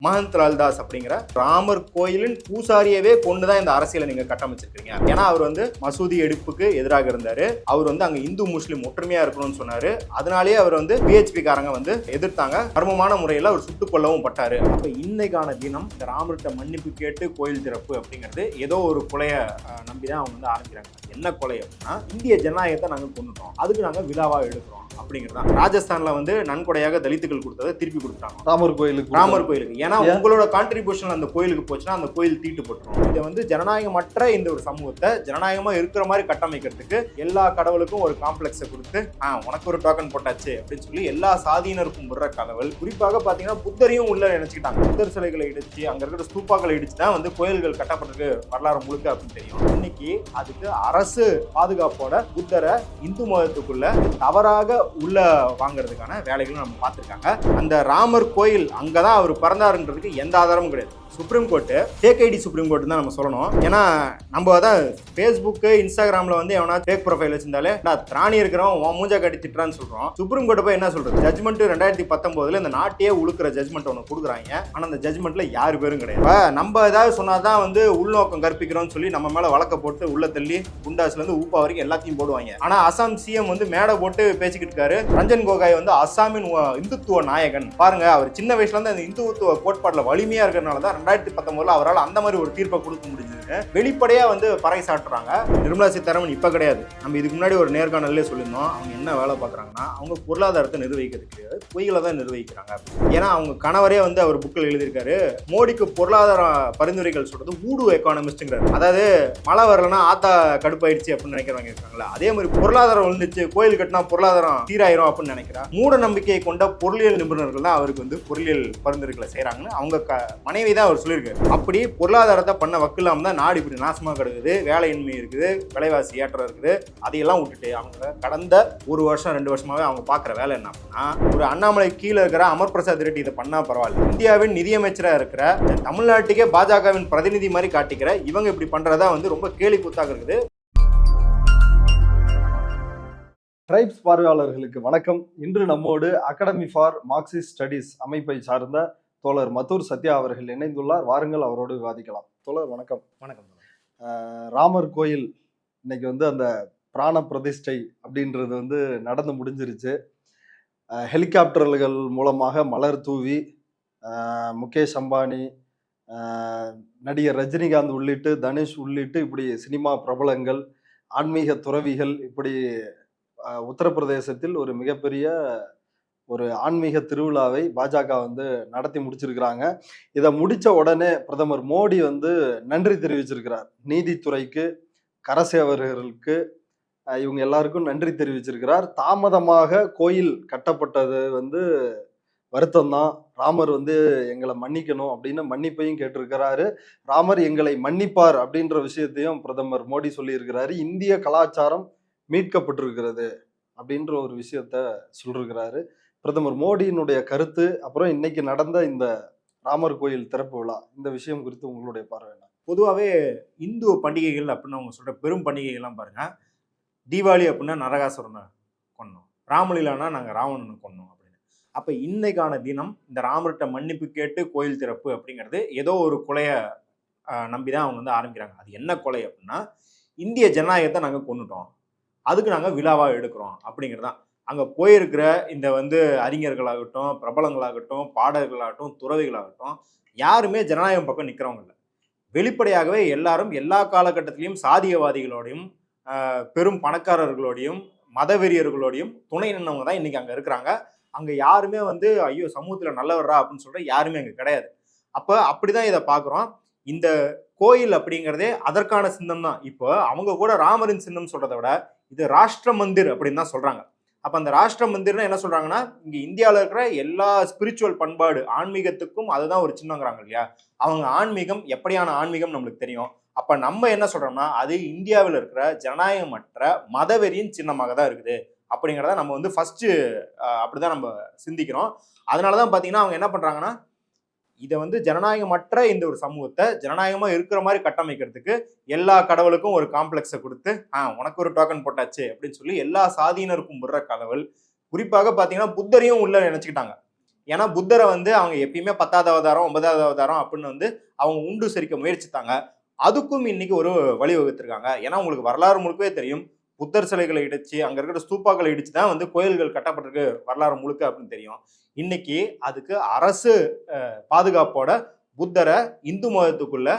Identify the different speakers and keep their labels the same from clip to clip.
Speaker 1: மஹந்த் லால்தாஸ் அப்படிங்கிற ராமர் கோயிலின் பூசாரியவே கொண்டுதான் இந்த அரசியலை நீங்க கட்டமைச்சிருக்கீங்க. ஏன்னா அவர் மசூதி எடுப்புக்கு எதிராக இருந்தாரு. அவர் அங்க இந்து முஸ்லீம் ஒற்றுமையா இருக்கணும்னு சொன்னாரு. அதனாலேயே அவர் பிஹெச்பி காரங்க எதிர்த்தாங்க. மர்மமான முறையில் அவர் சுட்டுக் கொல்லவும் பட்டாரு. அப்ப இன்னைக்கான தினம் இந்த ராமர்கிட்ட மன்னிப்பு கேட்டு கோயில் திறப்பு அப்படிங்கிறது ஏதோ ஒரு கொலைய நம்பிதான் அவங்க ஆரம்பிக்கிறாங்க. என்ன கொலை அப்படின்னா, இந்திய ஜனநாயகத்தை நாங்க கொண்டுட்டோம், அதுக்கு நாங்க விழாவா எடுக்கிறோம் அப்படிங்கிறதான். ராஜஸ்தான்ல நன்கொடையாக தலித்துகள் கொடுத்ததை திருப்பி கொடுத்தாங்க ராமர் கோயிலுக்கு. ஏன்னா உங்களோட கான்ட்ரிபியூஷன் அந்த கோயிலுக்கு போச்சுன்னா அந்த கோயில் தீட்டு போட்டுரும். இதை ஜனநாயகமற்ற இந்த ஒரு சமூகத்தை ஜனநாயகமா இருக்கிற மாதிரி கட்டமைக்கிறதுக்கு எல்லா கடவுளுக்கும் ஒரு காம்ப்ளெக்ஸை கொடுத்து உனக்கு ஒரு டோக்கன் போட்டாச்சு அப்படின்னு சொல்லி எல்லா சாதியினருக்கும் விடுற கடவுள். குறிப்பாக பாத்தீங்கன்னா புத்தரையும் உள்ள நினைச்சுக்கிட்டாங்க. புத்தர் சிலைகளை இடிச்சு அங்க இருக்கிற ஸ்தூப்பாக்களை இடிச்சு தான் கோயில்கள் கட்டப்பட்டிருக்கு வரலாறு முழுக்க அப்படின்னு தெரியும். இன்னைக்கு அதுக்கு அரசு பாதுகாப்போட புத்தரை இந்து மதத்துக்குள்ள தவறாக உள்ள வாங்குறதுக்கான வேலைகளும் நம்ம பார்த்திருக்காங்க. அந்த ராமர் கோயில் அங்கதான் அவர் பிறந்தாருன்றதுக்கு எந்த ஆதாரமும் கிடையாது. Supreme court fake ID supreme court தான் நம்ம சொல்லணும். ஏன்னா நம்ம தான் ஃபேஸ்புக்கு இன்ஸ்டாகிராம்ல எவனா ஃபேக் ப்ரொஃபைல் வச்சிருந்தாலே திராணி இருக்கிறவன் மூஞ்சா கட்டி திட்டுறான்னு சொல்றோம். சுப்ரீம் கோர்ட் போய் என்ன சொல்றது? ஜட்மெண்ட் 2019 இந்த நாட்டையே உழுக்கிற ஜட்மெண்ட் ஒன்று கொடுக்குறாங்க. ஆனா அந்த ஜட்மெண்ட்ல யாரு பேரும் கிடையாது. நம்ம ஏதாவது சொன்னாதான் உள்நோக்கம் கற்பிக்கிறோம்னு சொல்லி நம்ம மேல வழக்க போட்டு உள்ள தள்ளி குண்டாஸ்ல இருந்து ஊப்பா வரைக்கும் எல்லாத்தையும் போடுவாங்க. ஆனா அசாம் சிஎம் மேடை போட்டு பேசிக்கிட்டு இருக்காரு. ரஞ்சன் கோகாய் அசாமின் இந்துத்துவ நாயகன். பாருங்க, அவர் சின்ன வயசுல இருந்து அந்த இந்துத்துவ கோட்பாடுல வலிமையா இருக்கிறதுனாலதான் 2019 அவரால் அந்த மாதிரி ஒரு தீர்ப்பை கொடுக்க முடிஞ்சது. வெளிப்படையா பறை சாட்டுறாங்க. நிர்மலா சீதாராமன் இப்ப கிடையாது, நம்ம இதுக்கு முன்னாடி ஒரு நேர்காணலே சொல்லியிருந்தோம். அவங்க என்ன வேலை பார்க்குறாங்கன்னா, அவங்க பொருளாதாரத்தை நிர்வகிக்கிறதுக்கு பொய்களை தான் நிர்வகிக்கிறாங்க. ஏன்னா அவங்க கணவரே அவர் புக்கில் எழுதியிருக்காரு, மோடிக்கு பொருளாதார பரிந்துரைகள் சொல்றது ஊடு எக்கானமிஸ்ட்ங்கிறாரு. அதாவது மழை வரலன்னா ஆத்தா கடுப்பாயிடுச்சு அப்படின்னு நினைக்கிறவங்க இருக்காங்களா, அதே மாதிரி பொருளாதாரம் விழுந்துச்சு கோயில் கட்டினா பொருளாதாரம் சீராயிரும் அப்படின்னு நினைக்கிறா மூட நம்பிக்கையை கொண்ட பொருளியல் நிபுணர்கள் தான் அவருக்கு பொருளியல் பரிந்துரைகளை செய்யறாங்கன்னு அவங்க மனைவி தான் அவர் சொல்லியிருக்காரு. அப்படி பொருளாதாரத்தை பண்ண வக்கில்லாம தான் நாடு இப்படி நாசமா கிடக்குது, வேலையின்மை இருக்குது, விலைவாசி ஏற்றம் இருக்குது. அதையெல்லாம் விட்டுட்டு அவங்க கடந்த 1 வருஷம் 2 வருஷமாவே அவங்க பாக்குற வேலை என்ன அப்படின்னா, ஒரு அண்ணாமலை கீழே இருக்கிற அமர் பிரசாத் ரெட்டி இதை பண்ணா பரவாயில்ல, இந்தியாவின் நிதியமைச்சரா இருக்கிற தமிழ்நாட்டுக்கே பாஜகவின் பிரதிநிதி மாதிரி காட்டிக்கிற இவங்க இப்படி பண்றதா ரொம்ப கேலி கூத்தாக இருக்குது.
Speaker 2: ட்ரைப்ஸ் பார்வையாளர்களுக்கு வணக்கம். இன்று நம்மோடு அகாடமி ஃபார் மார்க்சிஸ்ட் ஸ்டடீஸ் அமைப்பை சார்ந்த தோழர் மத்தூர் சத்யா அவர்கள் இணைந்துள்ளார். வாருங்கள், அவரோடு விவாதிக்கலாம். தோழர் வணக்கம்.
Speaker 1: வணக்கம்.
Speaker 2: ராமர் கோயில் இன்னைக்கு அந்த பிராண பிரதிஷ்டை அப்படின்றது நடந்து முடிஞ்சிருச்சு. ஹெலிகாப்டர்கள் மூலமாக மலர் தூவி முகேஷ் அம்பானி, நடிகர் ரஜினிகாந்த் உள்ளிட்டு தனுஷ் உள்ளிட்டு இப்படி சினிமா பிரபலங்கள், ஆன்மீக துறவிகள், இப்படி உத்தரப்பிரதேசத்தில் ஒரு மிகப்பெரிய ஒரு ஆன்மீக திருவிழாவை பாஜக நடத்தி முடிச்சிருக்கிறாங்க. இதை முடிச்ச உடனே பிரதமர் மோடி நன்றி தெரிவிச்சிருக்கிறார். நீதித்துறைக்கு, கரசேவர்களுக்கு, இவங்க எல்லாருக்கும் நன்றி தெரிவிச்சிருக்கிறார். தாமதமாக கோயில் கட்டப்பட்டது வருத்தம் தான். ராமர் எங்களை மன்னிக்கணும் அப்படின்னு மன்னிப்பையும் கேட்டிருக்கிறாரு. ராமர் எங்களை மன்னிப்பார் அப்படின்ற விஷயத்தையும் பிரதமர் மோடி சொல்லியிருக்கிறாரு. இந்திய கலாச்சாரம் மீட்கப்பட்டிருக்கிறது அப்படின்ற ஒரு விஷயத்த சொல்லிருக்கிறாரு பிரதமர் மோடியினுடைய கருத்து. அப்புறம் இன்னைக்கு நடந்த இந்த ராமர் கோயில் திறப்பு விழா, இந்த விஷயம் குறித்து உங்களுடைய பார்வை என்ன?
Speaker 1: பொதுவாகவே இந்து பண்டிகைகள் அப்படின்னு அவங்க சொல்ற பெரும் பண்டிகைகள்லாம் பாருங்க, தீபாவளி அப்படின்னா நரகாசுரனை கொன்னோம், ராமலீலானா நாங்கள் ராவணனை கொன்னோம் அப்படின்னு. அப்போ இன்னைக்கான தினம் இந்த ராமர்கிட்ட மன்னிப்பு கேட்டு கோயில் திறப்பு அப்படிங்கிறது ஏதோ ஒரு கொலையை நம்பிதான் அவங்க ஆரம்பிக்கிறாங்க. அது என்ன கொலை அப்படின்னா, இந்திய ஜனநாயகத்தை நாங்கள் கொண்டுட்டோம், அதுக்கு நாங்கள் விழாவாக எடுக்கிறோம் அப்படிங்கிறதான். அங்கே போயிருக்கிற இந்த அறிஞர்களாகட்டும், பிரபலங்களாகட்டும், பாடகர்களாகட்டும், துறவிகளாகட்டும், யாருமே ஜனநாயகம் பக்கம் நிற்கிறவங்க இல்லை. வெளிப்படையாகவே எல்லாரும் எல்லா காலகட்டத்திலையும் சாதியவாதிகளோடையும் பெரும் பணக்காரர்களோடையும் மதவெறியர்களோடையும் துணை நின்றவங்க தான் இன்னைக்கு அங்கே இருக்கிறாங்க. அங்கே யாருமே ஐயோ சமூகத்தில் நல்லவர்றா அப்படின்னு சொல்ற யாருமே அங்கே கிடையாது. அப்போ அப்படிதான் இதை பார்க்குறோம். இந்த கோயில் அப்படிங்கிறதே அதற்கான சின்னம் தான். இப்போ அவங்க கூட ராமரின் சின்னம் சொல்றதை விட இது ராஷ்டிர மந்திர் அப்படின்னு தான் சொல்றாங்க. அப்ப அந்த ராஷ்டிர மந்திர்னா என்ன சொல்றாங்கன்னா, இங்க இந்தியாவில் இருக்கிற எல்லா ஸ்பிரிச்சுவல் பண்பாடு ஆன்மீகத்துக்கும் அதுதான் ஒரு சின்னங்கிறாங்க இல்லையா. அவங்க ஆன்மீகம் எப்படியான ஆன்மீகம் நம்மளுக்கு தெரியும். அப்ப நம்ம என்ன சொல்றோம்னா, அது இந்தியாவில் இருக்கிற ஜனநாயகமற்ற மதவெறியின் சின்னமாக தான் இருக்குது அப்படிங்கிறத நம்ம ஃபர்ஸ்ட் அப்படிதான் நம்ம சிந்திக்கிறோம். அதனாலதான் பாத்தீங்கன்னா அவங்க என்ன பண்றாங்கன்னா, இதை ஜனநாயகமற்ற இந்த ஒரு சமூகத்தை ஜனநாயகமா இருக்கிற மாதிரி கட்டமைக்கிறதுக்கு எல்லா கடவுளுக்கும் ஒரு காம்ப்ளெக்ஸை கொடுத்து உனக்கு ஒரு டோக்கன் போட்டாச்சு அப்படின்னு சொல்லி எல்லா சாதியினருக்கும் விடுற கடவுள். குறிப்பாக பாத்தீங்கன்னா புத்தரையும் உள்ள நினைச்சுக்கிட்டாங்க. ஏன்னா புத்தரை வந்து அவங்க எப்பயுமே 10வது அவதாரம் 9வது அவதாரம் அப்படின்னு வந்து அவங்க உண்டு சரிக்க முயற்சித்தாங்க. அதுக்கும் இன்னைக்கு ஒரு வழிவகுத்திருக்காங்க. ஏன்னா உங்களுக்கு வரலாறு முழுக்கவே தெரியும், புத்தர் சிலைகளை இடிச்சு அங்க இருக்கிற ஸ்தூபாக்களை இடிச்சு தான் வந்து கோயில்கள் கட்டப்பட்டிருக்கு வரலாறு முழுக்க அப்படின்னு தெரியும். இன்னைக்கு அதுக்கு அரசு பாதுகாப்போட புத்தரை இந்து மதத்துக்குள்ள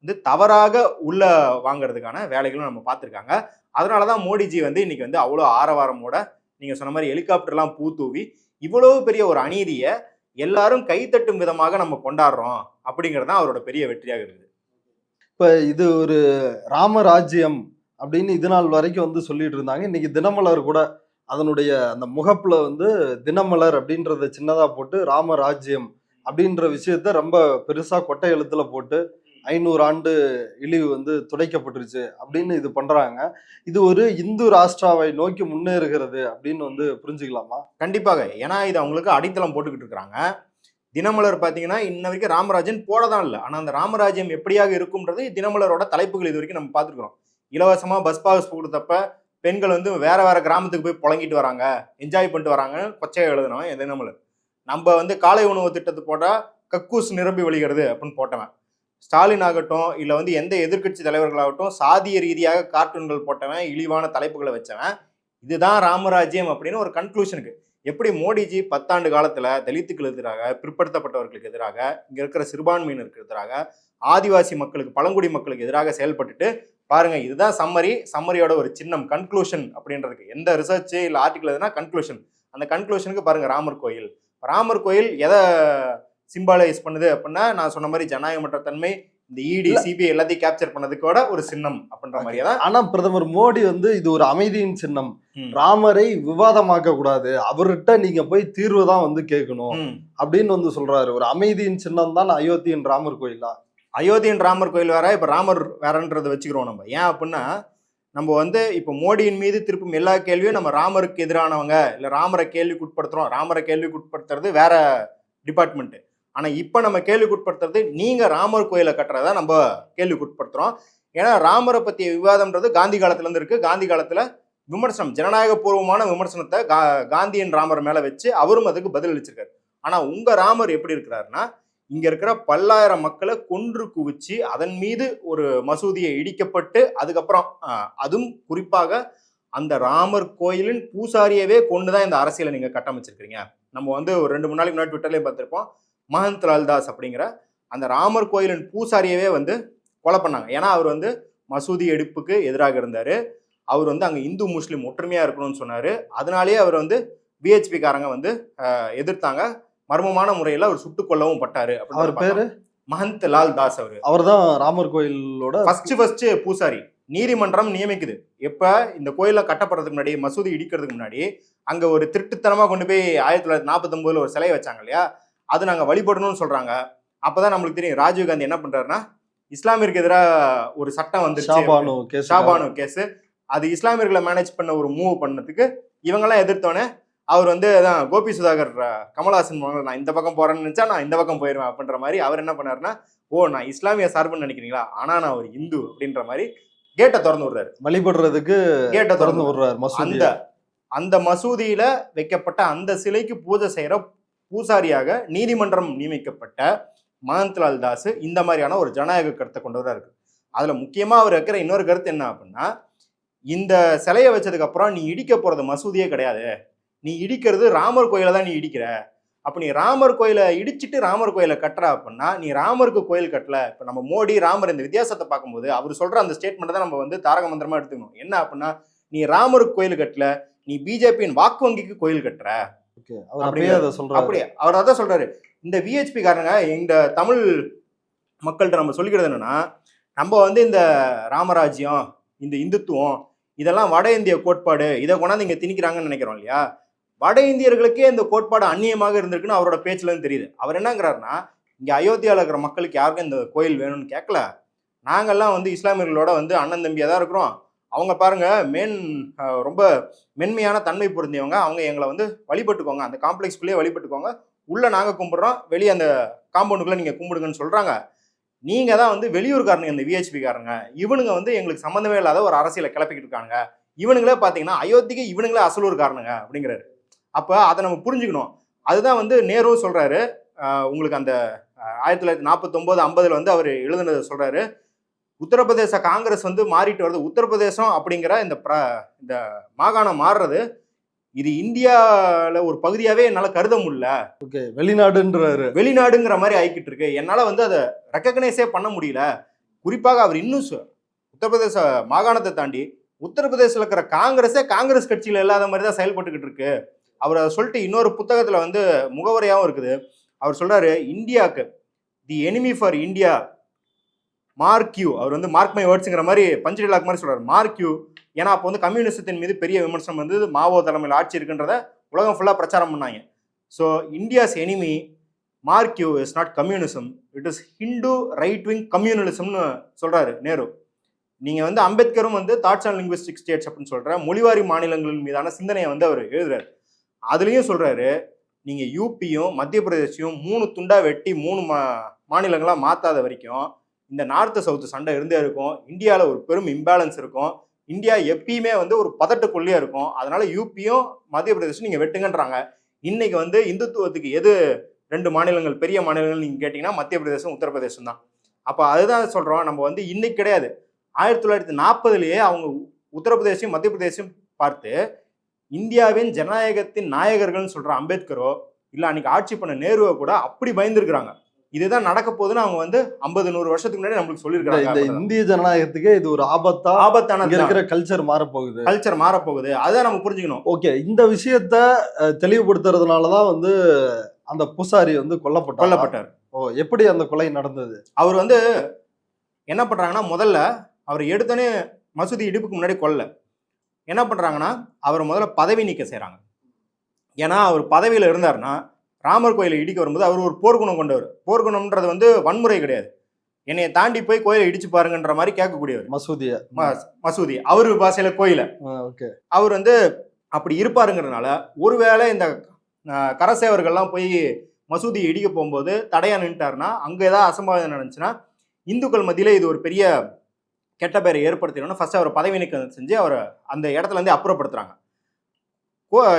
Speaker 1: வந்து தவறாக உள்ள வாங்குறதுக்கான வேலைகளும் நம்ம பார்த்துருக்காங்க. அதனாலதான் மோடிஜி வந்து இன்னைக்கு வந்து அவ்வளோ ஆரவாரமோட நீங்க சொன்ன மாதிரி ஹெலிகாப்டர்லாம் பூ தூவி இவ்வளவு பெரிய ஒரு அநீதியை எல்லாரும் கைத்தட்டும் விதமாக நம்ம கொண்டாடுறோம் அப்படிங்கிறது தான் அவரோட பெரிய வெற்றியாக இருக்குது.
Speaker 2: இப்ப இது ஒரு ராமராஜ்யம் அப்படின்னு இது நாள் வரைக்கும் வந்து சொல்லிட்டு இருந்தாங்க. இன்னைக்கு தினமலர் கூட அதனுடைய அந்த முகப்புல வந்து தினமலர் அப்படின்றத சின்னதா போட்டு ராமராஜ்யம் அப்படின்ற விஷயத்த ரொம்ப பெருசா கொட்டை எழுத்துல போட்டு 500 ஆண்டு இழிவு வந்து துடைக்கப்பட்டுருச்சு அப்படின்னு இது பண்றாங்க. இது ஒரு இந்து ராஷ்டிராவை நோக்கி முன்னேறுகிறது அப்படின்னு வந்து புரிஞ்சுக்கலாமா?
Speaker 1: கண்டிப்பாக. ஏன்னா இது அவங்களுக்கு அடித்தளம் போட்டுக்கிட்டு இருக்கிறாங்க. தினமலர் பார்த்தீங்கன்னா இன்ன வரைக்கும் ராமராஜன் போடதான் இல்லை. ஆனால் அந்த ராமராஜ்யம் எப்படியாக இருக்கும்ன்றது தினமலரோட தலைப்புகள் இது வரைக்கும் நம்ம பார்த்துருக்குறோம். இலவசமா பஸ் பாஸ் கொடுத்தப்ப பெண்கள் வந்து வேற வேற கிராமத்துக்கு போய் புழங்கிட்டு வராங்க, என்ஜாய் பண்ணிட்டு வராங்க, கொச்சையா எழுதணும் தினமலர். நம்ம வந்து காலை உணவு திட்டத்தை போட்டா கக்கூஸ் நிரம்பி வழிகிறது அப்படின்னு போட்டவன். ஸ்டாலின் ஆகட்டும் இல்லை வந்து எந்த எதிர்க்கட்சி தலைவர்களாகட்டும் சாதிய ரீதியாக கார்ட்டூன்கள் போட்டவன், இழிவான தலைப்புகளை வச்சவன். இதுதான் ராமராஜ்யம் அப்படின்னு ஒரு கன்க்ளூஷனுக்கு எப்படி மோடிஜி 10 ஆண்டு காலத்துல தலித்துக்களுக்கு எதிராக, பிற்படுத்தப்பட்டவர்களுக்கு எதிராக, இங்க இருக்கிற சிறுபான்மையினருக்கு எதிராக, ஆதிவாசி மக்களுக்கு, பழங்குடி மக்களுக்கு எதிராக செயல்பட்டுட்டு பாருங்க. இதுதான் சம்மரியோட ஒரு சின்னம், கன்க்ளூஷன் அப்படின்றதுக்கு. எந்த ரிசர்ச் இல்ல ஆர்டிகல் எதுனா கன்க்ளூஷன். அந்த கன்க்ளூஷனுக்கு பாருங்க ராமர் கோயில். ராமர் கோயில் எதை சிம்பாலைஸ் பண்ணுது அப்படின்னா, நான் சொன்ன மாதிரி ஜனநாயகமற்ற தன்மை, இந்த இடி சிபிஐ எல்லாத்தையும் கேப்சர் பண்ணதுக்கோட ஒரு சின்னம் அப்படின்ற மாதிரியே தான்.
Speaker 2: ஆனா பிரதமர் மோடி வந்து இது ஒரு அமைதியின் சின்னம், ராமரை விவாதமாக்க கூடாது, அவர்கிட்ட நீங்க போய் தீர்வு தான் வந்து கேட்கணும் அப்படின்னு வந்து சொல்றாரு. ஒரு அமைதியின் சின்னம் தான் அயோத்தியின் ராமர் கோயிலா?
Speaker 1: அயோத்தியின் ராமர் கோயில் வேற, இப்ப ராமர் வேறன்றதை வச்சுக்கிறோம் நம்ம. ஏன் அப்படின்னா, நம்ம வந்து இப்ப மோடியின் மீது திருப்பும் எல்லா கேள்வியும் நம்ம ராமருக்கு எதிரானவங்க இல்ல ராமரை கேள்விக்குட்படுத்துறோம். ராமரை கேள்விக்குட்படுத்துறது வேற டிபார்ட்மெண்ட். ஆனா இப்ப நம்ம கேள்விக்குட்படுத்துறது நீங்க ராமர் கோயிலை கட்டுறதா நம்ம கேள்விக்குட்படுத்துறோம். ஏன்னா ராமரை பத்திய விவாதம்ன்றது காந்தி காலத்துல இருந்து இருக்கு. காந்தி காலத்துல விமர்சனம், ஜனநாயக பூர்வமான விமர்சனத்தை காந்தியின் ராமர் மேல வச்சு அவரும் அதுக்கு பதில் அளிச்சிருக்காரு. ஆனா உங்க ராமர் எப்படி இருக்கிறாருன்னா, இங்க இருக்கிற பல்லாயிரம் மக்களை கொன்று குவிச்சு அதன் மீது ஒரு மசூதியை இடிக்கப்பட்டு அதுக்கப்புறம் அதுவும் குறிப்பாக அந்த ராமர் கோயிலின் பூசாரியவே கொண்டுதான் இந்த அரசியலை நீங்க கட்டமைச்சிருக்கீங்க. நம்ம வந்து ஒரு 2 3 நாளைக்கு முன்னாடி ட்விட்டர்லயே பார்த்திருப்போம். மஹந்த் லால்தாஸ் அப்படிங்கிற அந்த ராமர் கோயிலின் பூசாரியவே வந்து கொலை பண்ணாங்க. ஏன்னா அவர் வந்து மசூதி எடுப்புக்கு எதிராக இருந்தாரு. அவர் வந்து அங்க இந்து முஸ்லீம் ஒற்றுமையா இருக்கணும்னு சொன்னாரு. அதனாலேயே அவர் வந்து பிஹெச்பி காரங்க வந்து எதிர்த்தாங்க. மர்மமான முறையில் அவர் சுட்டுக் கொல்லவும் பட்டாரு.
Speaker 2: அவர் பேரு
Speaker 1: மஹந்த் லால் தாஸ். அவர்
Speaker 2: தான் ராமர் கோயிலோட
Speaker 1: ஃபர்ஸ்ட் பூசாரி. நீதிமன்றம் நியமிக்குது. எப்ப இந்த கோயில கட்டப்படுறதுக்கு முன்னாடி, மசூதி இடிக்கிறதுக்கு முன்னாடி அங்க ஒரு திருட்டுத்தனமா கொண்டு போய் 1949 ஒரு சிலையை வச்சாங்க இல்லையா, அது நாங்க வழிபடணும்னு சொல்றாங்க. அப்பதான் நம்மளுக்கு தெரியும் ராஜீவ்காந்தி என்ன பண்றாருன்னா, இஸ்லாமியருக்கு எதிராக ஒரு சட்டம் வந்து ஷாபானு கேஸ். அது இஸ்லாமியர்களை மேனேஜ் பண்ண ஒரு மூவ் பண்ணதுக்கு இவங்கெல்லாம் எதிர்த்தோன்னே அவர் வந்து அதான் கோபி சுதாகர் கமல்ஹாசன் நான் இந்த பக்கம் போறேன்னு நினைச்சா நான் இந்த பக்கம் போயிடுவேன் அப்படின்ற மாதிரி அவர் என்ன பண்ணாருன்னா, ஓ நான் இஸ்லாமிய சார்புன்னு நினைக்கிறீங்களா, ஆனா நான் ஒரு இந்து அப்படின்ற மாதிரி கேட்டை திறந்து விடுறாரு.
Speaker 2: வழிபடுறதுக்கு கேட்டை திறந்து விடுறாரு.
Speaker 1: அந்த மசூதியில வைக்கப்பட்ட அந்த சிலைக்கு பூஜை செய்யற பூசாரியாக நீதிமன்றம் நியமிக்கப்பட்ட மஹந்த் லால் தாஸ் இந்த மாதிரியான ஒரு ஜனநாயக கருத்தை கொண்டவராக இருக்கு. அதுல முக்கியமா அவர் வைக்கிற இன்னொரு கருத்து என்ன அப்படின்னா, இந்த சிலையை வச்சதுக்கு அப்புறம் நீ இடிக்க போறது மசூதியே கிடையாது, நீ இடிக்கிறது ராமர் கோயிலை தான் நீ இடிக்கிற. அப்ப நீ ராமர் கோயிலை இடிச்சிட்டு ராமர் கோயிலை கட்டுற அப்படின்னா நீ ராமருக்கு கோயில் கட்டல. இப்ப நம்ம மோடி ராமர் இந்த வித்தியாசத்தை பார்க்கும்போது அவர் சொல்ற அந்த ஸ்டேட்மெண்ட் தான் நம்ம வந்து தாரக மந்திரமா எடுத்துக்கணும். என்ன அப்படின்னா, நீ ராமருக்கு கோயில் கட்டல, நீ பிஜேபியின் வாக்கு வங்கிக்கு கோயில் கட்டுற. அப்படியே அவர் அதான் சொல்றாரு. இந்த விஹெச்பி காரங்க இந்த தமிழ் மக்கள்கிட்ட நம்ம சொல்லிக்கிறது என்னன்னா, நம்ம வந்து இந்த ராமராஜ்யம், இந்த இந்துத்துவம், இதெல்லாம் வட இந்திய கோட்பாடு, இதை கொண்டாந்து இங்க திணிக்கிறாங்கன்னு நினைக்கிறோம் இல்லையா. வட இந்தியர்களுக்கே இந்த கோட்பாடு அந்நியமாக இருந்திருக்குன்னு அவரோட பேச்சுல இருந்து தெரியுது. அவர் என்னங்கிறாருன்னா, இங்க அயோத்தியாவில் இருக்கிற மக்களுக்கு யாருக்கும் இந்த கோயில் வேணும்னு கேட்கல, நாங்கெல்லாம் வந்து இஸ்லாமியர்களோட வந்து அண்ணன் தம்பியா தான் இருக்கிறோம். அவங்க பாருங்க ரொம்ப மென்மையான தன்மை பொருந்தியவங்க, அவங்க எங்களை வந்து வழிபட்டுக்கோங்க, அந்த காம்ப்ளெக்ஸ்குள்ளேயே வழிபட்டுக்கோங்க, உள்ள நாங்க கும்பிடுறோம், வெளியே அந்த காம்பவுண்டுக்குள்ள நீங்க கும்பிடுங்கன்னு சொல்றாங்க. நீங்க தான் வந்து வெளியூர்காரனுங்க, இந்த விஹெச்பி காரங்க, இவனுங்க வந்து எங்களுக்கு சம்மந்தமே இல்லாத ஒரு அரசியலை கிளப்பிக்கிட்டு இருக்காங்க, இவனுங்களே பாத்தீங்கன்னா அயோத்திக்கு இவனுங்களே அசலூர் காரணங்க அப்படிங்கிறாரு. அப்ப அதை நம்ம புரிஞ்சுக்கணும். அதுதான் வந்து நேரு சொல்றாரு. உங்களுக்கு அந்த 1949 50 வந்து அவர் எழுதுனதை சொல்றாரு. உத்தரப்பிரதேச காங்கிரஸ் வந்து மாறிட்டு வருது. உத்தரப்பிரதேசம் அப்படிங்கிற இந்த மாகாணம் மாறுறது இது இந்தியால ஒரு பகுதியாவே என்னால கருத முடியல.
Speaker 2: ஓகே, வெளிநாடுன்றாரு.
Speaker 1: வெளிநாடுங்கிற மாதிரி ஆயிக்கிட்டு இருக்கு. என்னால வந்து அதை ரெக்கக்னைஸே பண்ண முடியல. குறிப்பாக அவர் இன்னும் உத்தரப்பிரதேச மாகாணத்தை தாண்டி உத்தரப்பிரதேசல இருக்கிற காங்கிரஸ் கட்சியில இல்லாத மாதிரி தான் செயல்பட்டுக்கிட்டு இருக்கு. அவர் அதை சொல்லிட்டு இன்னொரு புத்தகத்துல வந்து முகவரையாவும் இருக்குது. அவர் சொல்றாரு, இந்தியாவுக்கு the enemy for India mark you. அவர் வந்து மார்க் மை வேர்ட்ஸ்ங்கிற மாதிரி பஞ்சு டைலாக் மாதிரி சொல்றாரு, மார்க் யூ. ஏன்னா அப்போ வந்து கம்யூனிசத்தின் மீது பெரிய விமர்சனம் வந்து மாவோ தலைமையில் ஆட்சி இருக்குன்றத உலகம் ஃபுல்லா பிரச்சாரம் பண்ணாங்க. So India's enemy mark you is not communism, it is Hindu right wing கம்யூனலிசம்னு சொல்றாரு நேரு. நீங்க வந்து அம்பேத்கரும் வந்து தாட்ஸ் அண்ட் லிங்குவிஸ்டிக் ஸ்டேட்ஸ் அப்படின்னு சொல்ற மொழிவாரி மாநிலங்களின் மீதான சிந்தனையை வந்து அவர் எழுதுறாரு. அதுலயும் சொல்றாரு, நீங்க யூபியும் மத்திய பிரதேசையும் 3 துண்டா வெட்டி 3 மாநிலங்களா மாத்தாத வரைக்கும் இந்த நார்த்து சவுத்து சண்டை இருந்தே இருக்கும். இந்தியாவில் ஒரு பெரும் இம்பேலன்ஸ் இருக்கும். இந்தியா எப்பயுமே வந்து ஒரு பதட்டுக்குள்ளேயே இருக்கும். அதனால யூபியும் மத்திய பிரதேசம் நீங்க வெட்டுங்கன்றாங்க. இன்னைக்கு வந்து இந்துத்துவத்துக்கு எது 2 மாநிலங்கள் பெரிய மாநிலங்கள் நீங்க கேட்டீங்கன்னா மத்திய பிரதேசம் உத்தரப்பிரதேசம் தான். அப்ப அதுதான் சொல்றோம், நம்ம வந்து இன்னைக்கு கிடையாது, 1940லயே அவங்க உத்தரப்பிரதேசம் மத்திய பிரதேசம் பார்த்து இந்தியாவின் ஜனநாயகத்தின் நாயகர்கள்னு சொல்ற அம்பேத்கரோ இல்ல அன்னைக்கு ஆட்சி பண்ண நேருவோ கூட அப்படி பயந்துருக்காங்க. இதுதான் நடக்க போகுதுன்னு அவங்க வந்து 50-100 வருஷத்துக்கு முன்னாடி நம்மளுக்கு சொல்லியிருக்காங்க.
Speaker 2: இந்த இந்திய ஜனநாயகத்துக்கு இது ஒரு ஆபத்தான இருக்கிற கல்ச்சர் மாறப்போகுது. அதான் நம்ம புரிஞ்சுக்கணும்.
Speaker 1: ஓகே,
Speaker 2: இந்த விஷயத்த தெளிவுபடுத்துறதுனாலதான் வந்து அந்த பூசாரி வந்து கொல்லப்பட்டார். ஓ, எப்படி அந்த கொலை நடந்தது?
Speaker 1: அவர் வந்து என்ன பண்றாங்கன்னா, முதல்ல அவர் எடுத்தோன்னே மசூதி இடிப்புக்கு முன்னாடி கொல்ல என்ன பண்றாங்கன்னா, அவர் முதல்ல பதவி நீக்க செய்யறாங்க. ஏன்னா அவர் பதவியில இருந்தாருன்னா ராமர் கோயிலை இடிக்க வரும்போது அவர் ஒரு போர்க்குணம் கொண்டவர். போர்க்குணம்ன்றது வந்து வன்முறை கிடையாது. என்னைய தாண்டி போய் கோயிலை இடிச்சு பாருங்கன்ற மாதிரி கேட்கக்கூடியவர். மசூதி அவரு பாசையில கோயில அவர் வந்து அப்படி இருப்பாருங்கிறதுனால, ஒருவேளை இந்த கரசேவர்கள்லாம் போய் மசூதி இடிக்க போகும்போது தடையா நின்ட்டாருன்னா, அங்க ஏதாவது அசம்பாவிதம் நடந்துச்சுன்னா இந்துக்கள் மத்தியில இது ஒரு பெரிய கெட்ட பேரை ஏற்படுத்திடணும். ஃபர்ஸ்ட் அவர் பதவி நீக்கம் செஞ்சு அவரை அந்த இடத்துல இருந்து அப்புறப்படுத்துறாங்க.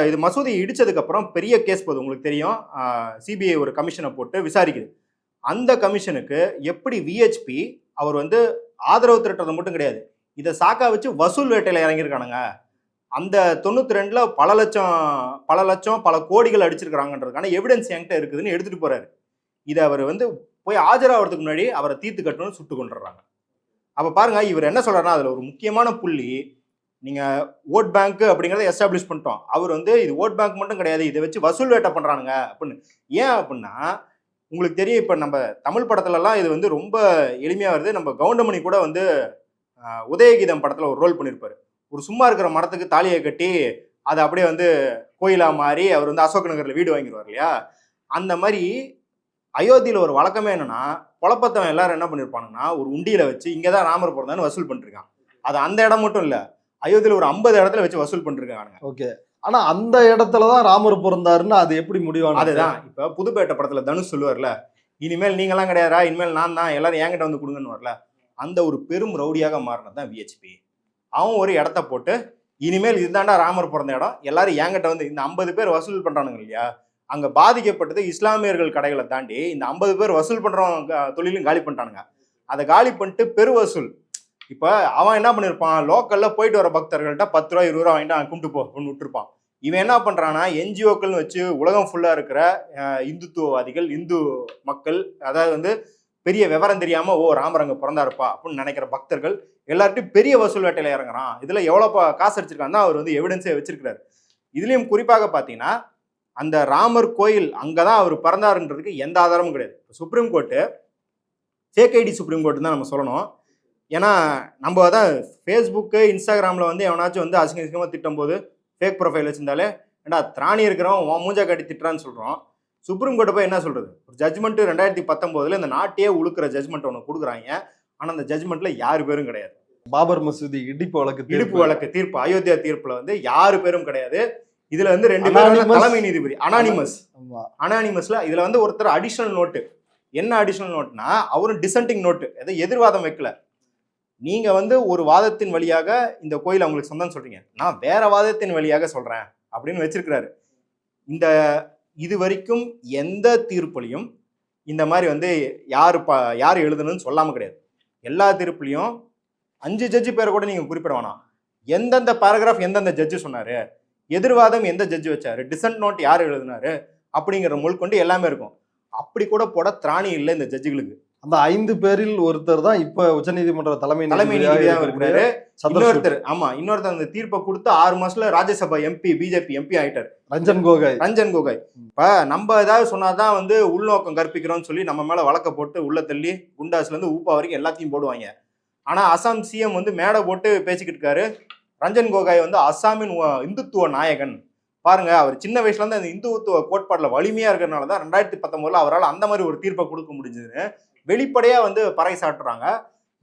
Speaker 1: இது மசூதி இடிச்சதுக்கு அப்புறம் பெரிய கேஸ் போகுது. உங்களுக்கு தெரியும், சிபிஐ ஒரு கமிஷனை போட்டு விசாரிக்குது. அந்த கமிஷனுக்கு எப்படி விஹெச்பி அவர் வந்து ஆதரவு திரட்டுறது மட்டும் கிடையாது, இதை சாக்கா வச்சு வசூல் வேட்டையில இறங்கியிருக்கானுங்க. அந்த 92ல பல லட்சம் பல கோடிகள் அடிச்சிருக்காங்கன்றதுக்கான எவிடன்ஸ் என்கிட்ட இருக்குதுன்னு எடுத்துட்டு போறாரு. இதை அவர் வந்து போய் ஆஜராகிறதுக்கு முன்னாடி அவரை தீர்த்து கட்டணும்னு சுட்டு கொண்டுறாங்க. அப்ப பாருங்க, இவர் என்ன சொல்றாருன்னா, அதுல ஒரு முக்கியமான புள்ளி, நீங்க ஓட் பேங்க் அப்படிங்கறத எஸ்டாப்ளிஷ் பண்ணிட்டோம். அவர் வந்து இது ஓட் பேங்க் மட்டும் கிடையாது, இதை வச்சு வசூல் வேட்டை பண்றானுங்க அப்படின்னு. ஏன் அப்படின்னா, உங்களுக்கு தெரியும், இப்ப நம்ம தமிழ் படத்துல எல்லாம் இது வந்து ரொம்ப எளிமையா வருது. நம்ம கவுண்டமணி கூட வந்து உதயகீதம் படத்துல ஒரு ரோல் பண்ணியிருப்பாரு. ஒரு சும்மா இருக்கிற மரத்துக்கு தாலியை கட்டி அதை அப்படியே வந்து கோயிலா மாறி அவர் வந்து அசோக் நகர்ல வீடு வாங்கிடுவார் இல்லையா. அந்த மாதிரி அயோத்தியில ஒரு வழக்கமே என்னன்னா, குழப்பத்தவன் எல்லாரும் என்ன பண்ணிருப்பானுங்கன்னா, ஒரு உண்டியில வச்சு இங்கதான் ராமர் பிறந்தான்னு வசூல் பண்ணிருக்கான். அது அந்த இடம் மட்டும் இல்ல, அயோத்தியில ஒரு 50 இடத்துல வச்சு வசூல் பண்ணிருக்காங்க.
Speaker 2: ஓகே, ஆனா அந்த இடத்துலதான் ராமர் பிறந்தாருன்னு அது எப்படி முடிவான?
Speaker 1: அதுதான் இப்ப புதுப்பேட்டை படத்துல தனுஷ் சொல்லுவார்ல, இனிமேல் நீங்கெல்லாம் கிடையாதா, இனிமேல் நான் தான், எல்லாரும் என்கிட்ட வந்து கொடுங்கன்னு வரல. அந்த ஒரு பெரும் ரவுடியாக மாறினதான் விஹெச்பி. அவன் ஒரு இடத்த போட்டு, இனிமேல் இதுதாண்டா ராமர் பிறந்த இடம், எல்லாரும் என்கிட்ட வந்து இந்த 50 பேர் வசூல் பண்றானுங்க இல்லையா, அங்க பாதிக்கப்பட்டது இஸ்லாமியர்கள் கடைகளை தாண்டி இந்த 50 பேர் வசூல் பண்றவங்க தொழிலும் காலி பண்ணிட்டானுங்க. அதை காலி பண்ணிட்டு பெரு வசூல். இப்ப அவன் என்ன பண்ணிருப்பான், லோக்கல்ல போயிட்டு வர பக்தர்கள்ட்ட 10 ரூபா 20 ரூபா வாங்கிட்டு அவன் கும்பிட்டு போ ஒன்று விட்டுருப்பான். இவன் என்ன பண்றான்னா, என்ஜிஓக்கள் வச்சு உலகம் ஃபுல்லா இருக்கிற இந்துத்துவவாதிகள், இந்து மக்கள், அதாவது வந்து பெரிய விவரம் தெரியாம ஓ ராமர் அங்க பிறந்தாருப்பா அப்படின்னு நினைக்கிற பக்தர்கள் எல்லார்ட்டையும் பெரிய வசூல் வேட்டையில இறங்குறான். இதுல எவ்வளவு காசு அடிச்சிருக்கான்னு அவர் வந்து எவிடன்ஸே வச்சிருக்கிறாரு. இதுலயும் குறிப்பாக பாத்தீங்கன்னா, அந்த ராமர் கோயில் அங்கதான் அவர் பிறந்தாருன்றதுக்கு எந்த ஆதாரமும் கிடையாது. Supreme court fake ID supreme court தான் நம்ம சொல்லணும். ஏன்னா நம்ம அதான் ஃபேஸ்புக்கு இன்ஸ்டாகிராமில் வந்து எவனாச்சும் வந்து அசிங்கமாக திட்டும் போது ஃபேக் ப்ரொஃபைல் வச்சிருந்தாலே ஏன்னா திராணி இருக்கிறவன் மூஞ்சா காட்டி திட்டுறான்னு சொல்கிறோம். சுப்ரீம் கோர்ட்டை போய் என்ன சொல்கிறது, ஒரு ஜட்ஜ்மெண்ட்டு 2019 இந்த நாட்டையே உழுக்கிற ஜட்ஜ்மெண்ட் ஒன்று கொடுக்குறாங்க. ஆனால் அந்த ஜட்ஜ்மெண்ட்டில் யாரு பேரும் கிடையாது.
Speaker 2: பாபர் மசூதி இடிப்பு வழக்கு
Speaker 1: தீர்ப்பு அயோத்தியா தீர்ப்பில் வந்து யாரு பேரும் கிடையாது. இதுல வந்து 2 பேரும் தலைமை நீதிபதி அனானிமஸ்ல இதுல வந்து ஒருத்தர் அடிஷனல் நோட்டு. என்ன அடிஷனல் நோட்னா, அவரும் டிசென்டிங் நோட்டு, எதை எதிர்வாதம் வைக்கல. நீங்க வந்து ஒரு வாதத்தின் வழியாக இந்த கோயில் அவங்களுக்கு சொந்தம் சொல்றீங்க, நான் வேற வாதத்தின் வழியாக சொல்றேன் அப்படின்னு வச்சிருக்கிறாரு. இந்த இது வரைக்கும் எந்த தீர்ப்புலையும் இந்த மாதிரி வந்து யார் எழுதுனதுன்னு சொல்லாமல் கிடையாது. எல்லா தீர்ப்புலையும் 5 ஜட்ஜு பேரை கூட நீங்கள் குறிப்பிட வேணாம், எந்தெந்த பேராகிராஃப் எந்தெந்த ஜட்ஜு சொன்னார், எதிர்வாதம் எந்த ஜட்ஜு வச்சாரு, டிசன்ட் நோட் யார் எழுதினாரு அப்படிங்கிற முள்கொண்டு எல்லாமே இருக்கும். அப்படி கூட போட திராணி இல்லை இந்த ஜட்ஜுகளுக்கு.
Speaker 2: அந்த 5 பேரில் ஒருத்தர் தான் இப்ப உச்சநீதிமன்ற தலைமை
Speaker 1: நீதிபதியாக இருக்கிறாரு. இன்னொருத்தர் அந்த தீர்ப்பை கொடுத்து 6 மாசத்துல ராஜ்யசபா எம்பி, பிஜேபி எம்பி ஆயிட்டாரு, ரஞ்சன் கோகாய். இப்ப நம்ம ஏதாவது சொன்னாதான் வந்து உள்நோக்கம் கற்பிக்கிறோம்னு சொல்லி நம்ம மேல வழக்க போட்டு உள்ள தள்ளி குண்டாஸ்ல இருந்து ஊப்பா வரைக்கும் எல்லாத்தையும் போடுவாங்க. ஆனா அசாம் சிஎம் வந்து மேடை போட்டு பேசிக்கிட்டு இருக்காரு. ரஞ்சன் கோகாய் வந்து அசாமின் இந்துத்துவ நாயகன். பாருங்க, அவர் சின்ன வயசுல இருந்து அந்த இந்துத்துவ கோட்பாடுல வலிமையா இருக்கிறதுனாலதான் 2019 அவரால் அந்த மாதிரி ஒரு தீர்ப்பை கொடுக்க முடிஞ்சதுன்னு வெளிப்படையா வந்து பறை சாட்டுறாங்க.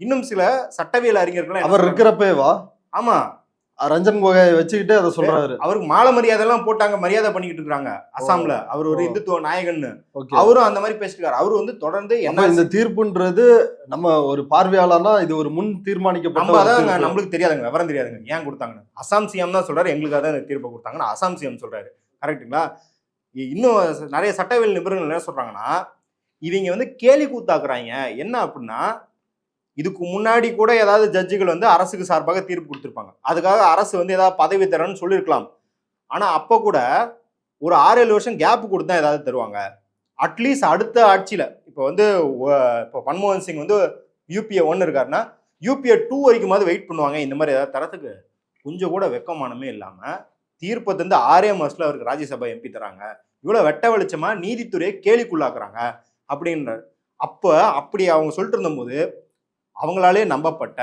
Speaker 1: இன்னும் சில சட்டவியல் அறிஞர்கள்
Speaker 2: அவர் இருக்கிறப்பேவா
Speaker 1: ஆமா
Speaker 2: ரஞ்சன் கோகாயை வச்சுக்கிட்டு அதை சொல்றாரு.
Speaker 1: அவருக்கு மாலை மரியாதை எல்லாம் போட்டாங்க, மரியாதை பண்ணிக்கிட்டு இருக்காங்க அசாம்ல. அவர் ஒரு இந்துத்துவ நாயகன்னு அவரும் அந்த மாதிரி பேசிட்டு அவரு வந்து தொடர்ந்து என்ன
Speaker 2: இந்த தீர்ப்புன்றது நம்ம ஒரு பார்வையாளர்னா இது ஒரு முன் தீர்மானிக்கப்பட்ட
Speaker 1: நம்மளுக்கு தெரியாதுங்க, விவரம் தெரியாதுங்க ஏன் கொடுத்தாங்கன்னு. அசாம் சிஎம் தான் சொல்றாரு எங்களுக்காக தான் இந்த தீர்ப்பை கொடுத்தாங்கன்னு அசாம் சிஎம் சொல்றாரு. கரெக்டுங்களா? இன்னும் நிறைய சட்டவியல் நிபுணர்கள் என்ன சொல்றாங்கன்னா, இவங்க வந்து கேலி கூத்தாக்குறாங்க. என்ன அப்படின்னா, இதுக்கு முன்னாடி கூட ஏதாவது ஜட்ஜுகள் வந்து அரசுக்கு சார்பாக தீர்ப்பு கொடுத்துருப்பாங்க, அதுக்காக அரசு வந்து ஏதாவது பதவி தரேன்னு சொல்லியிருக்கலாம். ஆனா அப்போ கூட ஒரு 6-7 வருஷம் கேப் கொடுத்தா ஏதாவது தருவாங்க. அட்லீஸ்ட் அடுத்த ஆட்சியில இப்போ வந்து இப்போ மன்மோகன் சிங் வந்து UPA 1 இருக்காருன்னா UPA 2 வரைக்குமாவது வெயிட் பண்ணுவாங்க. இந்த மாதிரி ஏதாவது தரத்துக்கு கொஞ்சம் கூட வெக்கமானமே இல்லாம தீர்ப்பை வந்து 6 மாசத்துல அவருக்கு ராஜ்யசபா எம்பி தராங்க. இவ்வளவு வெட்ட வெளிச்சமா நீதித்துறையை கேலிக்குள்ளாக்குறாங்க அப்படின்றார். அப்போ அப்படி அவங்க சொல்லிட்டு இருந்தபோது அவங்களாலே நம்பப்பட்ட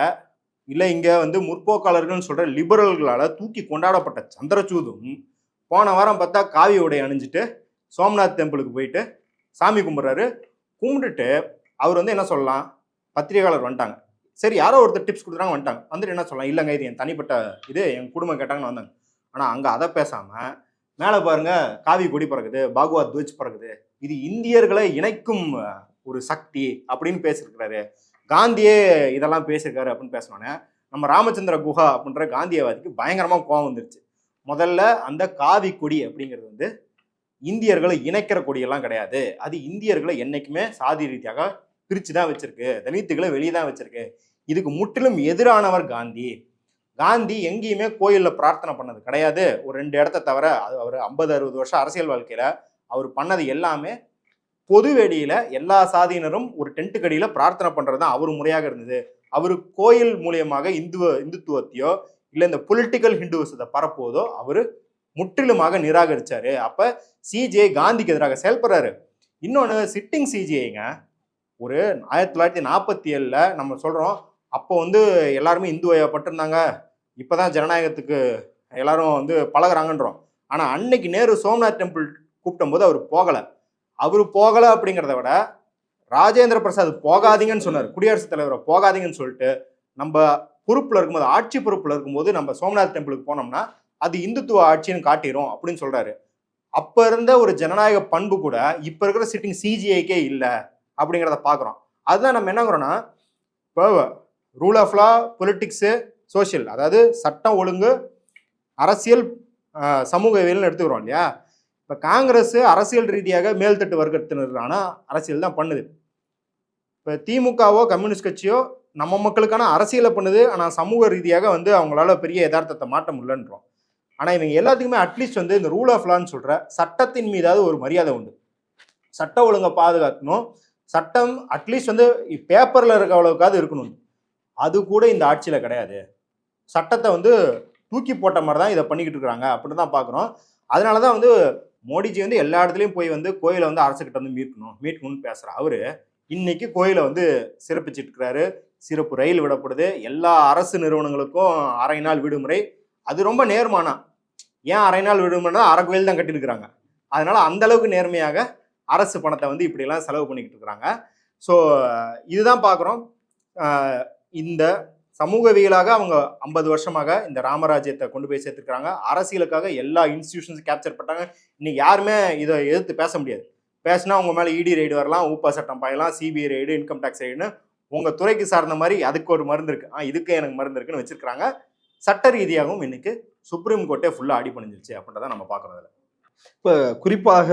Speaker 1: இல்லை இங்கே வந்து முற்போக்காளர்கள்னு சொல்கிற லிபரல்களால் தூக்கி கொண்டாடப்பட்ட சந்திரசூடும் போன வாரம் பார்த்தா காவி உடை அணிஞ்சிட்டு சோம்நாத் டெம்பிளுக்கு போயிட்டு சாமி கும்பிட்றாரு. கும்பிட்டுட்டு அவர் வந்து என்ன சொல்லலாம், பத்திரிகையாளர் வந்துட்டாங்க, சரி யாரோ ஒருத்தர் டிப்ஸ் கொடுக்குறாங்க வந்துட்டாங்க, வந்துட்டு என்ன சொல்லலாம், இல்லைங்க இது என் தனிப்பட்ட இது, என் குடும்பம் கேட்டாங்கன்னு வந்தாங்க. ஆனால் அங்கே அதை பேசாமல் மேலே பாருங்க காவி கொடி பறக்குது, பாகுவா துவஜ் பறக்குது, இது இந்தியர்களை இணைக்கும் ஒரு சக்தி அப்படின்னு பேசியிருக்கிறாரு. காந்தியே இதெல்லாம் பேசியிருக்காரு அப்படின்னு பேசினோன்னே நம்ம ராமச்சந்திர குஹா அப்படின்ற காந்தியவாதிக்கு பயங்கரமாக கோவம் வந்துருச்சு. முதல்ல அந்த காவி கொடி அப்படிங்கிறது வந்து இந்தியர்களை இணைக்கிற கொடியெல்லாம் கிடையாது, அது இந்தியர்களை என்னைக்குமே சாதி ரீதியாக பிரித்து தான் வச்சிருக்கு, தலித்துகளை வெளியே தான் வச்சிருக்கு. இதுக்கு முற்றிலும் எதிரானவர் காந்தி. காந்தி எங்கேயுமே கோயிலில் பிரார்த்தனை பண்ணது கிடையாது, ஒரு 2 இடத்த தவிர. அது அவர் 50-60 வருஷம் அரசியல் வாழ்க்கையில் அவர் பண்ணது எல்லாமே பொது வெளியில எல்லா சாதியினரும் ஒரு டென்ட் கடியில பிரார்த்தனை பண்றது தான் அவர் முறையாக இருந்தது. அவர் கோயில் மூலியமாக இந்துத்துவத்தையோ இல்லை இந்த பொலிட்டிக்கல் ஹிந்துவிசத்தை பரப்புவதோ அவர் முற்றிலுமாக நிராகரிச்சாரு. அப்ப சிஜே காந்திக்கு எதிராக செயல்படுறாரு. இன்னொன்று சிட்டிங் சிஜேங்க ஒரு 1947 நம்ம சொல்றோம், அப்போ வந்து எல்லாருமே இந்துவயப்பட்டிருந்தாங்க, இப்பதான் ஜனநாயகத்துக்கு எல்லாரும் வந்து பழகுறாங்கன்றோம். ஆனா அன்னைக்கு நேரு சோம்நாத் டெம்பிள் கூப்பிடும் போது அவர் போகல அப்படிங்கிறத விட ராஜேந்திர பிரசாத் போகாதீங்கன்னு சொன்னார், குடியரசுத் தலைவரை போகாதீங்கன்னு சொல்லிட்டு நம்ம பொறுப்புல இருக்கும்போது, ஆட்சி பொறுப்புல இருக்கும்போது நம்ம சோம்நாத் டெம்பிளுக்கு போனோம்னா அது இந்துத்துவ ஆட்சின்னு காட்டிரும் அப்படின்னு சொல்றாரு. அப்ப இருந்த ஒரு ஜனநாயக பண்பு கூட இப்ப இருக்கிற சிட்டிங் சிஜிஐக்கே இல்லை அப்படிங்கிறத பாக்குறோம். அதுதான் நம்ம என்னங்கிறோம்னா, இப்போ rule of law, politics, social, அதாவது சட்டம் ஒழுங்கு, அரசியல், சமூகவியல்னு எடுத்துக்கிறோம் இல்லையா. இப்போ காங்கிரஸ் அரசியல் ரீதியாக மேல்தட்டு வர்க்கத்தினரான அரசியல் தான் பண்ணுது. இப்போ திமுகவோ கம்யூனிஸ்ட் கட்சியோ நம்ம மக்களுக்கான அரசியலை பண்ணுது, ஆனால் சமூக ரீதியாக வந்து அவங்களால பெரிய யதார்த்தத்தை மாற்ற முடியலன்றோம். ஆனால் இவங்க எல்லாத்துக்குமே அட்லீஸ்ட் வந்து இந்த ரூல் ஆஃப் லான்னு சொல்கிற சட்டத்தின் மீதாவது ஒரு மரியாதை உண்டு. சட்ட ஒழுங்கை பாதுகாக்கணும், சட்டம் அட்லீஸ்ட் வந்து பேப்பரில் இருக்க அளவுக்காவது இருக்கணும். அது கூட இந்த ஆட்சியில் கிடையாது. சட்டத்தை வந்து தூக்கி போட்ட மாதிரி தான் இதை பண்ணிக்கிட்டு இருக்கிறாங்க அப்படின்னு தான் பார்க்குறோம். அதனால தான் வந்து மோடிஜி வந்து எல்லா இடத்துலையும் போய் வந்து கோயிலை வந்து அரசுக்கிட்ட வந்து மீட்கணும்னு பேசுகிறார். அவர் இன்னைக்கு கோயிலை வந்து சிறப்பிச்சுட்டு இருக்கிறாரு. சிறப்பு ரயில் விடப்படுது, எல்லா அரசு நிறுவனங்களுக்கும் அரை நாள் விடுமுறை. அது ரொம்ப நேர்மானா. ஏன் அரை நாள் விடுமுறைனா அரை கோயில் தான் கட்டியிருக்கிறாங்க, அதனால அந்த அளவுக்கு நேர்மையாக அரசு பணத்தை வந்து இப்படிலாம் செலவு பண்ணிக்கிட்டு இருக்கிறாங்க. ஸோ இதுதான் பார்க்குறோம். இந்த சமூகவியலாக அவங்க 50 வருஷமாக இந்த ராமராஜ்யத்தை கொண்டு போய் சேர்த்துருக்காங்க. அரசியலுக்காக எல்லா இன்ஸ்டிடியூஷன்ஸ் கேப்சர் பண்ணாங்க. இன்னைக்கு யாருமே இதை எதிர்த்து பேச முடியாது. பேசினா உங்க மேலே இடி ரைடு வரலாம், ஊப்பா சட்டம் பாயலாம், சிபிஐ ரைடு, இன்கம் டேக்ஸ் ரைடுன்னு உங்க துறைக்கு சார்ந்த மாதிரி அதுக்கு ஒரு மருந்து இருக்கு, இதுக்கு எனக்கு மருந்து இருக்குன்னு வச்சிருக்காங்க. சட்ட ரீதியாகவும் இன்னைக்கு சுப்ரீம் கோர்ட்டே ஃபுல்லாக அடி பண்ணிருச்சு அப்படின்றத நம்ம பார்க்குறோம்.
Speaker 2: இப்ப குறிப்பாக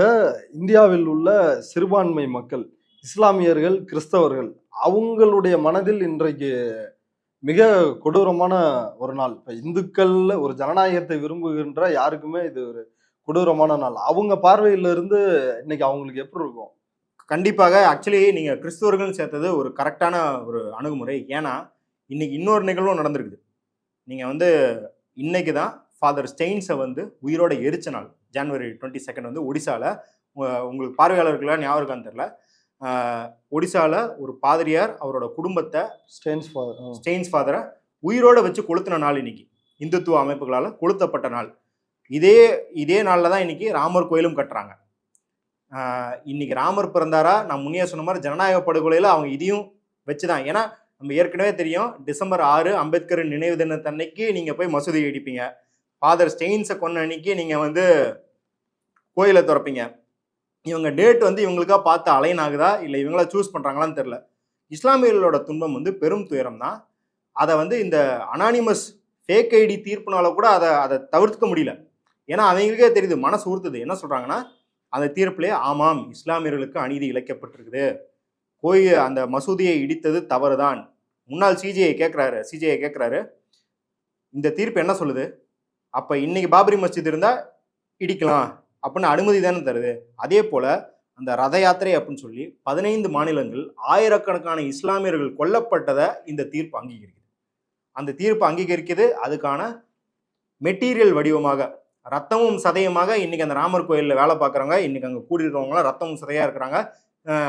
Speaker 2: இந்தியாவில் உள்ள சிறுபான்மை மக்கள், இஸ்லாமியர்கள், கிறிஸ்தவர்கள் அவங்களுடைய மனதில் இன்றைக்கு மிக கொடூரமான ஒரு நாள். இப்ப இந்துக்கள் ஒரு ஜனநாயகத்தை விரும்புகின்ற யாருக்குமே இது ஒரு கொடூரமான நாள். அவங்க பார்வையில இருந்து இன்னைக்கு அவங்களுக்கு எப்படி இருக்கும்?
Speaker 1: கண்டிப்பாக. ஆக்சுவலி நீங்க கிறிஸ்துவர்கள்னு சேர்த்தது ஒரு கரெக்டான ஒரு அணுகுமுறை. ஏன்னா, இன்னைக்கு இன்னொரு நிகழ்வும் நடந்திருக்குது. நீங்க வந்து இன்னைக்கு தான் ஃபாதர் ஸ்டெயின்ஸை வந்து உயிரோட எரிச்ச நாள். ஜனவரி 22 வந்து ஒடிசால உங்களுக்கு பார்வையாளர்களாக ஞாபகம் இருக்கான்னு தெரியல. ஒடிசால ஒரு பாதிரியார் அவரோட குடும்பத்தை ஸ்டெயின்ஸ் ஃபாதரை உயிரோட வச்சு கொளுத்தின நாள் இன்னைக்கு. இந்துத்துவ அமைப்புகளால் கொளுத்தப்பட்ட நாள். இதே நாளில் தான் இன்னைக்கு ராமர் கோயிலும் கட்டுறாங்க. இன்னைக்கு ராமர் பிறந்தாரா, நான் முன்னே சொன்ன மாதிரி ஜனநாயக படுகொலையில் அவங்க இதையும் வச்சுதான். ஏன்னா நம்ம ஏற்கனவே தெரியும், டிசம்பர் 6 அம்பேத்கர் நினைவு தினத்தன்னைக்கு நீங்கள் போய் மசூதி இடிப்பீங்க. ஃபாதர் ஸ்டெயின்ஸை கொன்ன அன்னைக்கு நீங்கள் வந்து கோயிலை திறப்பீங்க. இவங்க டேட் வந்து இவங்களுக்கா பார்த்து அலைன் ஆகுதா இல்லை இவங்களா சூஸ் பண்ணுறாங்களான்னு தெரில. இஸ்லாமியர்களோட துன்பம் வந்து பெரும் துயரம் தான். அதை வந்து இந்த அனானிமஸ் ஃபேக் ஐடி தீர்ப்புனால கூட அதை தவிர்க்க முடியல. ஏன்னா அவங்களுக்கே தெரியுது, மனசு உறுத்துது. என்ன சொல்கிறாங்கன்னா, அந்த தீர்ப்பிலே ஆமாம் இஸ்லாமியர்களுக்கு அநீதி இழைக்கப்பட்டிருக்குது, அந்த மசூதியை இடித்தது தவறுதான். முன்னாள் சிஜிஐ கேட்குறாரு, இந்த தீர்ப்பு என்ன சொல்லுது? அப்போ இன்னைக்கு பாபரி மஸ்ஜித் இருந்தால் இடிக்கலாம் அப்படின்னு அனுமதி தானே தருது. அதே போல் அந்த ரத யாத்திரை அப்படின்னு சொல்லி 15 மாநிலங்கள் ஆயிரக்கணக்கான இஸ்லாமியர்கள் கொல்லப்பட்டதை இந்த தீர்ப்பு அங்கீகரிக்குது. அந்த தீர்ப்பு அங்கீகரிக்குது. அதுக்கான மெட்டீரியல் வடிவமாக ரத்தமும் சதையுமாக இன்னைக்கு அந்த ராமர் கோயிலில் வேலை பார்க்குறவங்க, இன்னைக்கு அங்கே கூடியிருக்கவங்களாம் ரத்தமும் சதையாக இருக்கிறாங்க.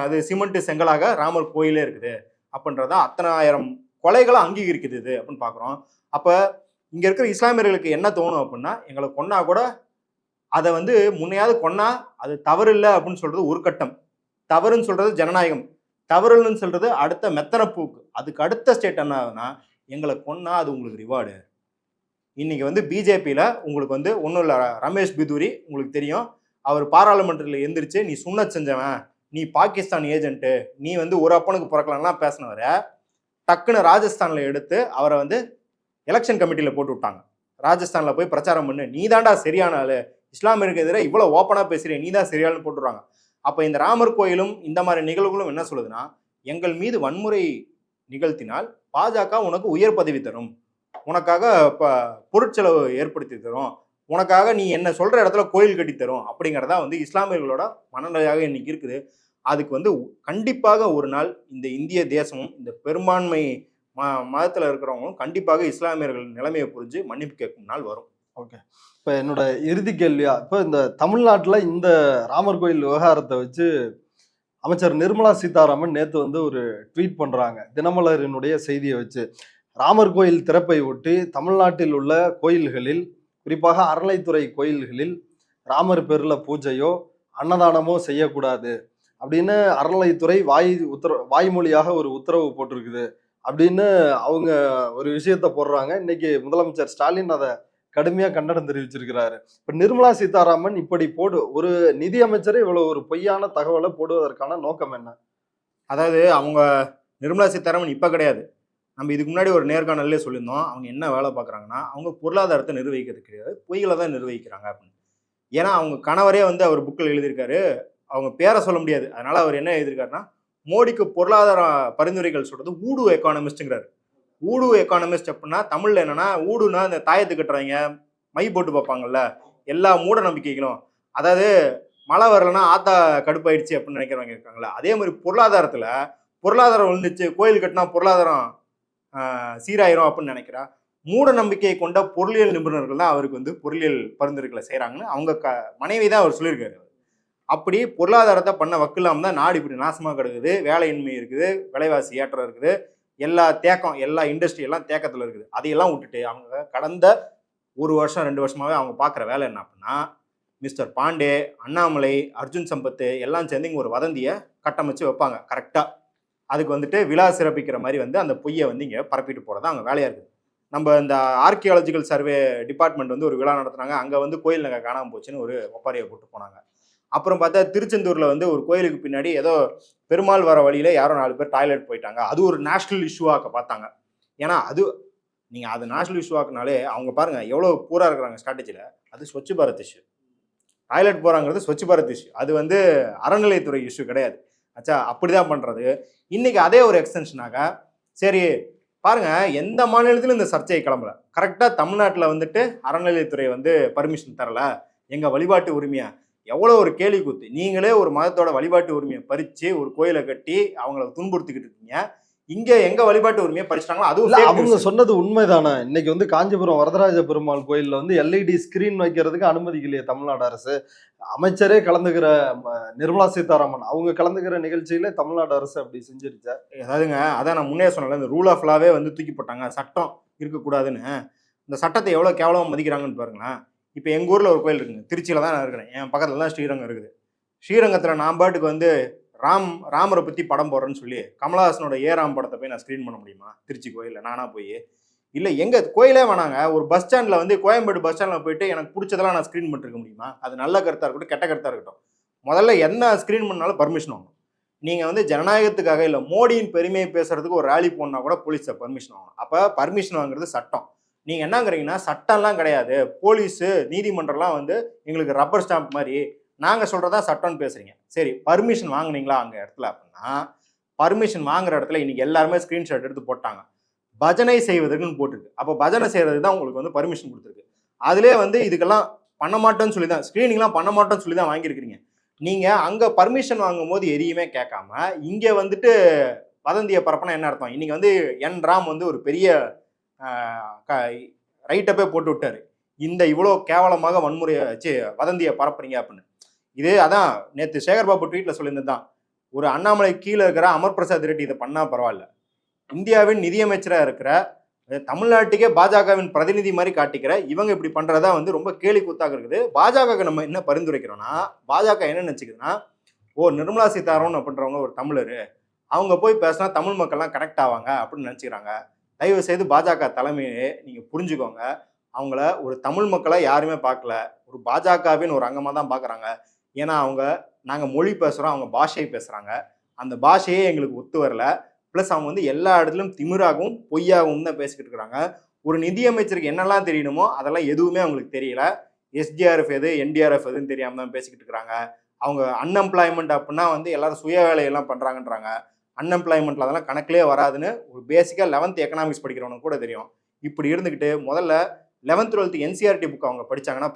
Speaker 1: அது சிமெண்ட் செங்கலாக ராமர் கோயிலே இருக்குது அப்படின்றத அத்தனை ஆயிரம் கொலைகளை அங்கீகரிக்குது இது அப்படின்னு பார்க்குறோம். அப்போ இங்கே இருக்கிற இஸ்லாமியர்களுக்கு என்ன தோணும் அப்படின்னா, எங்களை கொன்னா கூட அதை வந்து முன்னையாவது கொன்னா அது தவறு இல்லை அப்படின்னு சொல்றது ஒரு கட்டம். தவறுன்னு சொல்றது ஜனநாயகம். தவறுன்னு சொல்றது அடுத்த மெத்தனை போக்கு. அதுக்கு அடுத்த ஸ்டேட் என்ன ஆகுதுன்னா, எங்களை கொன்னா அது உங்களுக்கு ரிவார்டு. இன்னைக்கு வந்து பிஜேபியில் உங்களுக்கு வந்து ஒன்றும் இல்லை, ரமேஷ் பிதூரி உங்களுக்கு தெரியும், அவர் பாராளுமன்றத்தில் எந்திரிச்சு நீ சுன்னத் செஞ்சவன், நீ பாகிஸ்தான் ஏஜென்ட்டு, நீ வந்து ஒரு அப்பனுக்கு பிறக்கலாம்லாம் பேசினவரை டக்குன்னு ராஜஸ்தானில் எடுத்து அவரை வந்து எலெக்ஷன் கமிட்டியில் போட்டு விட்டாங்க. ராஜஸ்தானில் போய் பிரச்சாரம் பண்ணு, நீ தாண்டா சரியான ஆளு, இஸ்லாமியருக்கு எதிராக இவ்வளோ ஓப்பனாக பேசுகிறேன், நீ தான் சரியானு போட்டுடுறாங்க. அப்போ இந்த ராமர் கோயிலும் இந்த மாதிரி நிகழ்வுகளும் என்ன சொல்லுதுன்னா, எங்கள் மீது வன்முறை நிகழ்த்தினால் பாஜக உனக்கு உயர் பதவி தரும், உனக்காக பொருட்செலவு ஏற்படுத்தி தரும், உனக்காக நீ என்ன சொல்கிற இடத்துல கோயில் கட்டி தரும் அப்படிங்கிறதா வந்து இஸ்லாமியர்களோட மனநிலையாக இன்னைக்கு இருக்குது. அதுக்கு வந்து கண்டிப்பாக ஒரு நாள் இந்த இந்திய தேசமும் இந்த பெரும்பான்மை மதத்தில் இருக்கிறவங்களும் கண்டிப்பாக இஸ்லாமியர்கள் நிலைமையை புரிஞ்சு மன்னிப்பு கேட்கும் நாள் வரும்.
Speaker 2: ஓகே, இப்போ என்னோட இறுதி கேள்வியா, இப்போ இந்த தமிழ்நாட்டில் இந்த ராமர் கோயில் விவகாரத்தை வச்சு அமைச்சர் நிர்மலா சீதாராமன் நேற்று வந்து ஒரு ட்வீட் பண்ணுறாங்க. தினமலரினுடைய செய்தியை வச்சு, ராமர் கோயில் திறப்பை ஒட்டி தமிழ்நாட்டில் உள்ள கோயில்களில், குறிப்பாக அறளைத்துறை கோயில்களில் ராமர் பேரில் பூஜையோ அன்னதானமோ செய்யக்கூடாது அப்படின்னு அறளைத்துறை வாய்மொழியாக ஒரு உத்தரவு போட்டிருக்குது அப்படின்னு அவங்க ஒரு விஷயத்த போடுறாங்க. இன்னைக்கு முதலமைச்சர் ஸ்டாலின் அதை கடுமையா கண்டனம் தெரிவிச்சிருக்கிறாரு. இப்ப நிர்மலா சீதாராமன் இப்படி ஒரு நிதி அமைச்சரை இவ்வளவு ஒரு பொய்யான தகவலை போடுவதற்கான நோக்கம் என்ன?
Speaker 1: அதாவது அவங்க நிர்மலா சீதாராமன் இப்ப கிடையாது, நம்ம இதுக்கு முன்னாடி ஒரு நேர்காணல்லே சொல்லியிருந்தோம். அவங்க என்ன வேலை பார்க்குறாங்கன்னா, அவங்க பொருளாதாரத்தை நிர்வகிக்கிறது கிடையாது, பொய்களை தான் நிர்வகிக்கிறாங்க அப்படின்னு. ஏன்னா அவங்க கணவரே வந்து அவர் புக்கில் எழுதியிருக்காரு, அவங்க பேரை சொல்ல முடியாது, அதனால அவர் என்ன எழுதியிருக்காருன்னா, மோடிக்கு பொருளாதார பரிந்துரைகள் சொல்றது ஊடு எக்கானமிஸ்ட்ங்கிறாரு. ஊடு எக்கானமிஸ்ட் அப்படின்னா தமிழ்ல என்னன்னா, ஊடுனா இந்த தாயத்து கட்டுறவங்க, மை போட்டு பார்ப்பாங்கல்ல, எல்லா மூட நம்பிக்கைகளும், அதாவது மழை வரலன்னா ஆத்தா கடுப்பாயிடுச்சு அப்படின்னு நினைக்கிறவங்க இருக்காங்களா, அதே மாதிரி பொருளாதாரம் விழுந்துச்சு, கோயில் கட்டினா பொருளாதாரம் சீராயிரும் அப்படின்னு நினைக்கிறா மூட நம்பிக்கையை கொண்ட பொருளியல் நிபுணர்கள் தான் அவருக்கு வந்து பொருளியல் பரிந்துரைகளை செய்கிறாங்கன்னு அவங்க மனைவி தான் அவர் சொல்லியிருக்காரு. அப்படி பொருளாதாரத்தை பண்ண வக்கில்லாம தான் நாடு இப்படி நாசமாக கிடக்குது, வேலையின்மை இருக்குது, விலைவாசி ஏற்றம் இருக்குது, எல்லா இண்டஸ்ட்ரி எல்லாம் தேக்கத்தில் இருக்குது. அதையெல்லாம் விட்டுட்டு அவங்க கடந்த 1 வருஷம் 2 வருஷமாகவே அவங்க பார்க்குற வேலை என்ன அப்படின்னா, மிஸ்டர் பாண்டே, அண்ணாமலை, அர்ஜுன் சம்பத் எல்லாம் சேர்ந்து இங்கே ஒரு வதந்தியை கட்டமைச்சு வைப்பாங்க கரெக்டாக. அதுக்கு வந்துட்டு விழா சிறப்பிக்கிற மாதிரி வந்து அந்த பொய்யை வந்து இங்கே பரப்பிட்டு போகிறது அங்கே வேலையாக இருக்குது. நம்ம இந்த ஆர்கியாலஜிக்கல் சர்வே டிபார்ட்மெண்ட் வந்து ஒரு விழா நடத்துனாங்க, அங்கே வந்து கோயில் நகை காணாமல் போச்சுன்னு ஒரு ஒப்பாரியை போட்டு போனாங்க. அப்புறம் பார்த்தா திருச்செந்தூரில் வந்து ஒரு கோயிலுக்கு பின்னாடி ஏதோ பெருமாள் வர வழியில் யாரோ 4 பேர் டாய்லெட் போயிட்டாங்க, அது ஒரு நேஷ்னல் இஷ்யூவாக்க பார்த்தாங்க. ஏன்னா நீங்கள் அது நேஷ்னல் இஷ்யூவாக்குனாலே அவங்க பாருங்கள் எவ்வளோ பூரா இருக்கிறாங்க ஸ்ட்ராட்டஜியில், அது ஸ்வச் பாரத் இஷ்யூ. டாய்லெட் போகிறாங்கிறது ஸ்வச் பாரத் இஷ்யூ, அது வந்து அறநிலையத்துறை இஷ்யூ கிடையாது. ஆச்சா, அப்படிதான் பண்ணுறது. இன்னைக்கு அதே ஒரு எக்ஸ்டென்ஷனாக சரி பாருங்க, எந்த மாநிலத்திலும் இந்த சர்ச்சையை கிளம்பல. கரெக்டாக தமிழ்நாட்டில் வந்துட்டு அறநிலையத்துறை வந்து பர்மிஷன் தரல, எங்கள் வழிபாட்டு உரிமையா, எவ்வளோ ஒரு கேலி கூத்து. நீங்களே ஒரு மதத்தோட வழிபாட்டு உரிமையை பறித்து ஒரு கோயிலை கட்டி அவங்கள துன்புறுத்திக்கிட்டு இருக்கீங்க. இங்க எங்க வழிபாட்டு உரிமையை பறிச்சிட்டாங்களோ அதுவும்
Speaker 2: அவங்க சொன்னது உண்மைதானே. இன்னைக்கு வந்து காஞ்சிபுரம் வரதராஜ பெருமாள் கோயில்ல வந்து எல்இடி ஸ்கிரீன் வைக்கிறதுக்கு அனுமதிக்கலையே தமிழ்நாடு அரசு. அமைச்சரே கலந்துக்கிற நிர்மலா சீதாராமன் அவங்க கலந்துக்கிற நிகழ்ச்சியில தமிழ்நாடு அரசு அப்படி செஞ்சிருச்சா?
Speaker 1: அதாவதுங்க, அதான் நான் முன்னே சொன்னல, இந்த ரூல் ஆஃப் லாவே வந்து தூக்கி போட்டாங்க, சட்டம் இருக்கக்கூடாதுன்னு. இந்த சட்டத்தை எவ்வளோ கேவலமாக மதிக்கிறாங்கன்னு பாருங்களேன். இப்போ எங்கள் ஊரில் ஒரு கோயில் இருக்குங்க, திருச்சியில் தான் நான் இருக்கிறேன், என் பக்கத்தில் தான் ஸ்ரீரங்கம் இருக்குது. ஸ்ரீரங்கத்தில் நான் பாட்டுக்கு வந்து ராமரை பற்றி படம் போடுறேன்னு சொல்லி கமலஹாசனோட ஏராம் படத்தை போய் நான் ஸ்க்ரீன் பண்ண முடியுமா திருச்சி கோயிலில்? நானாக போய் இல்லை, எங்கள் கோயிலே வேணாங்க, ஒரு பஸ் ஸ்டாண்டில் வந்து கோயம்பேடு பஸ் ஸ்டாண்டில் போயிட்டு எனக்கு பிடிச்சதெல்லாம் நான் ஸ்க்ரீன் பண்ணிருக்க முடியுமா? அது நல்ல கருத்தாக இருக்கட்டும், கெட்ட கருத்தாக இருக்கட்டும், முதல்ல என்ன ஸ்க்ரீன் பண்ணாலும் பர்மிஷன் வாங்கணும். நீங்கள் வந்து ஜனநாயகத்துக்காக இல்லை மோடியின் பெருமையை பேசுறதுக்கு ஒரு ரேலி போனா கூட போலீஸை பர்மிஷன் வாங்கணும். அப்போ பர்மிஷன் வாங்குறது சட்டம். நீங்கள் என்னங்கிறீங்கன்னா சட்டம்லாம் கிடையாது, போலீஸு நீதிமன்றம்லாம் வந்து எங்களுக்கு ரப்பர் ஸ்டாம்ப் மாதிரி, நாங்கள் சொல்கிறதா சட்டம்னு பேசுகிறீங்க. சரி, பர்மிஷன் வாங்கினீங்களா அங்கே இடத்துல? அப்படின்னா பர்மிஷன் வாங்குற இடத்துல இன்னைக்கு எல்லாருமே ஸ்க்ரீன்ஷாட் எடுத்து போட்டாங்க, பஜனை செய்வதற்குன்னு போட்டிருக்கு. அப்போ பஜனை செய்கிறதுக்கு தான் உங்களுக்கு வந்து பர்மிஷன் கொடுத்துருக்கு. அதிலே வந்து இதுக்கெல்லாம் பண்ண மாட்டோன்னு சொல்லி தான், ஸ்க்ரீனிங்லாம் பண்ண மாட்டோன்னு சொல்லி தான் வாங்கியிருக்கிறீங்க. நீங்கள் அங்கே பர்மிஷன் வாங்கும் போது எதையுமே கேட்காம இங்கே வந்துட்டு வதந்தியை பரப்புனா என்ன அர்த்தம்? இன்னைக்கு வந்து என் ராம் வந்து ஒரு பெரிய ரைட்டப்பே போட்டு விட்டாரு, இந்த இவ்வளோ கேவலமாக வன்முறையை வச்சு வதந்தியை பரப்புறீங்க அப்படின்னு. இது அதான் நேற்று சேகர்பாபு ட்வீட்டில் சொல்லியிருந்தது தான், ஒரு அண்ணாமலை கீழே இருக்கிற அமர் பிரசாத் ரெட்டி இதை பண்ணால் பரவாயில்ல, இந்தியாவின் நிதியமைச்சராக இருக்கிற தமிழ்நாட்டுக்கே பாஜகவின் பிரதிநிதி மாதிரி காட்டிக்கிற இவங்க இப்படி பண்ணுறதா வந்து ரொம்ப கேலி கூத்தாக இருக்குது. பாஜக நம்ம என்ன பரிந்துரைக்கிறோன்னா, பாஜக என்ன நினச்சிக்குதுன்னா, நிர்மலா சீதாராமன் அப்படின்றவங்க ஒரு தமிழர், அவங்க போய் பேசினா தமிழ் மக்கள்லாம் கனெக்ட் ஆவாங்க அப்படின்னு நினச்சிக்கிறாங்க. தயவு செய்து பாஜக தலைமையை நீங்கள் புரிஞ்சுக்கோங்க, அவங்கள ஒரு தமிழ் மக்களை யாருமே பார்க்கல, ஒரு பாஜகவின் ஒரு அங்கமாக தான் பார்க்குறாங்க. ஏன்னா நாங்கள் மொழி பேசுகிறோம், அவங்க பாஷையை பேசுகிறாங்க, அந்த பாஷையே எங்களுக்கு ஒத்து வரல. ப்ளஸ் அவங்க வந்து எல்லா இடத்துலையும் திமிராகவும் பொய்யாகவும் தான் பேசிக்கிட்டு இருக்கிறாங்க. ஒரு நிதியமைச்சருக்கு என்னெல்லாம் தெரியணுமோ அதெல்லாம் எதுவுமே அவங்களுக்கு தெரியல. எஸ்டிஆர்எஃப் எது என்டிஆர்எஃப் எதுன்னு தெரியாமல் தான் பேசிக்கிட்டு இருக்கிறாங்க. அவங்க அன்எம்ப்ளாய்மெண்ட் அப்படின்னா வந்து எல்லாரும் சுய வேலையெல்லாம் பண்ணுறாங்கன்றாங்க. அன்எம்ப்ளாய்மெண்ட்டில் அதெல்லாம் கணக்கிலே வராதுன்னு ஒரு பேசிக்காக 11th எக்கனாமிக்ஸ் படிக்கிறவனுக்கு கூட தெரியும். இப்படி இருந்துக்கிட்டு முதல்ல 11th 12th என்சிஆர்டி புக் அவங்க படித்தாங்கன்னா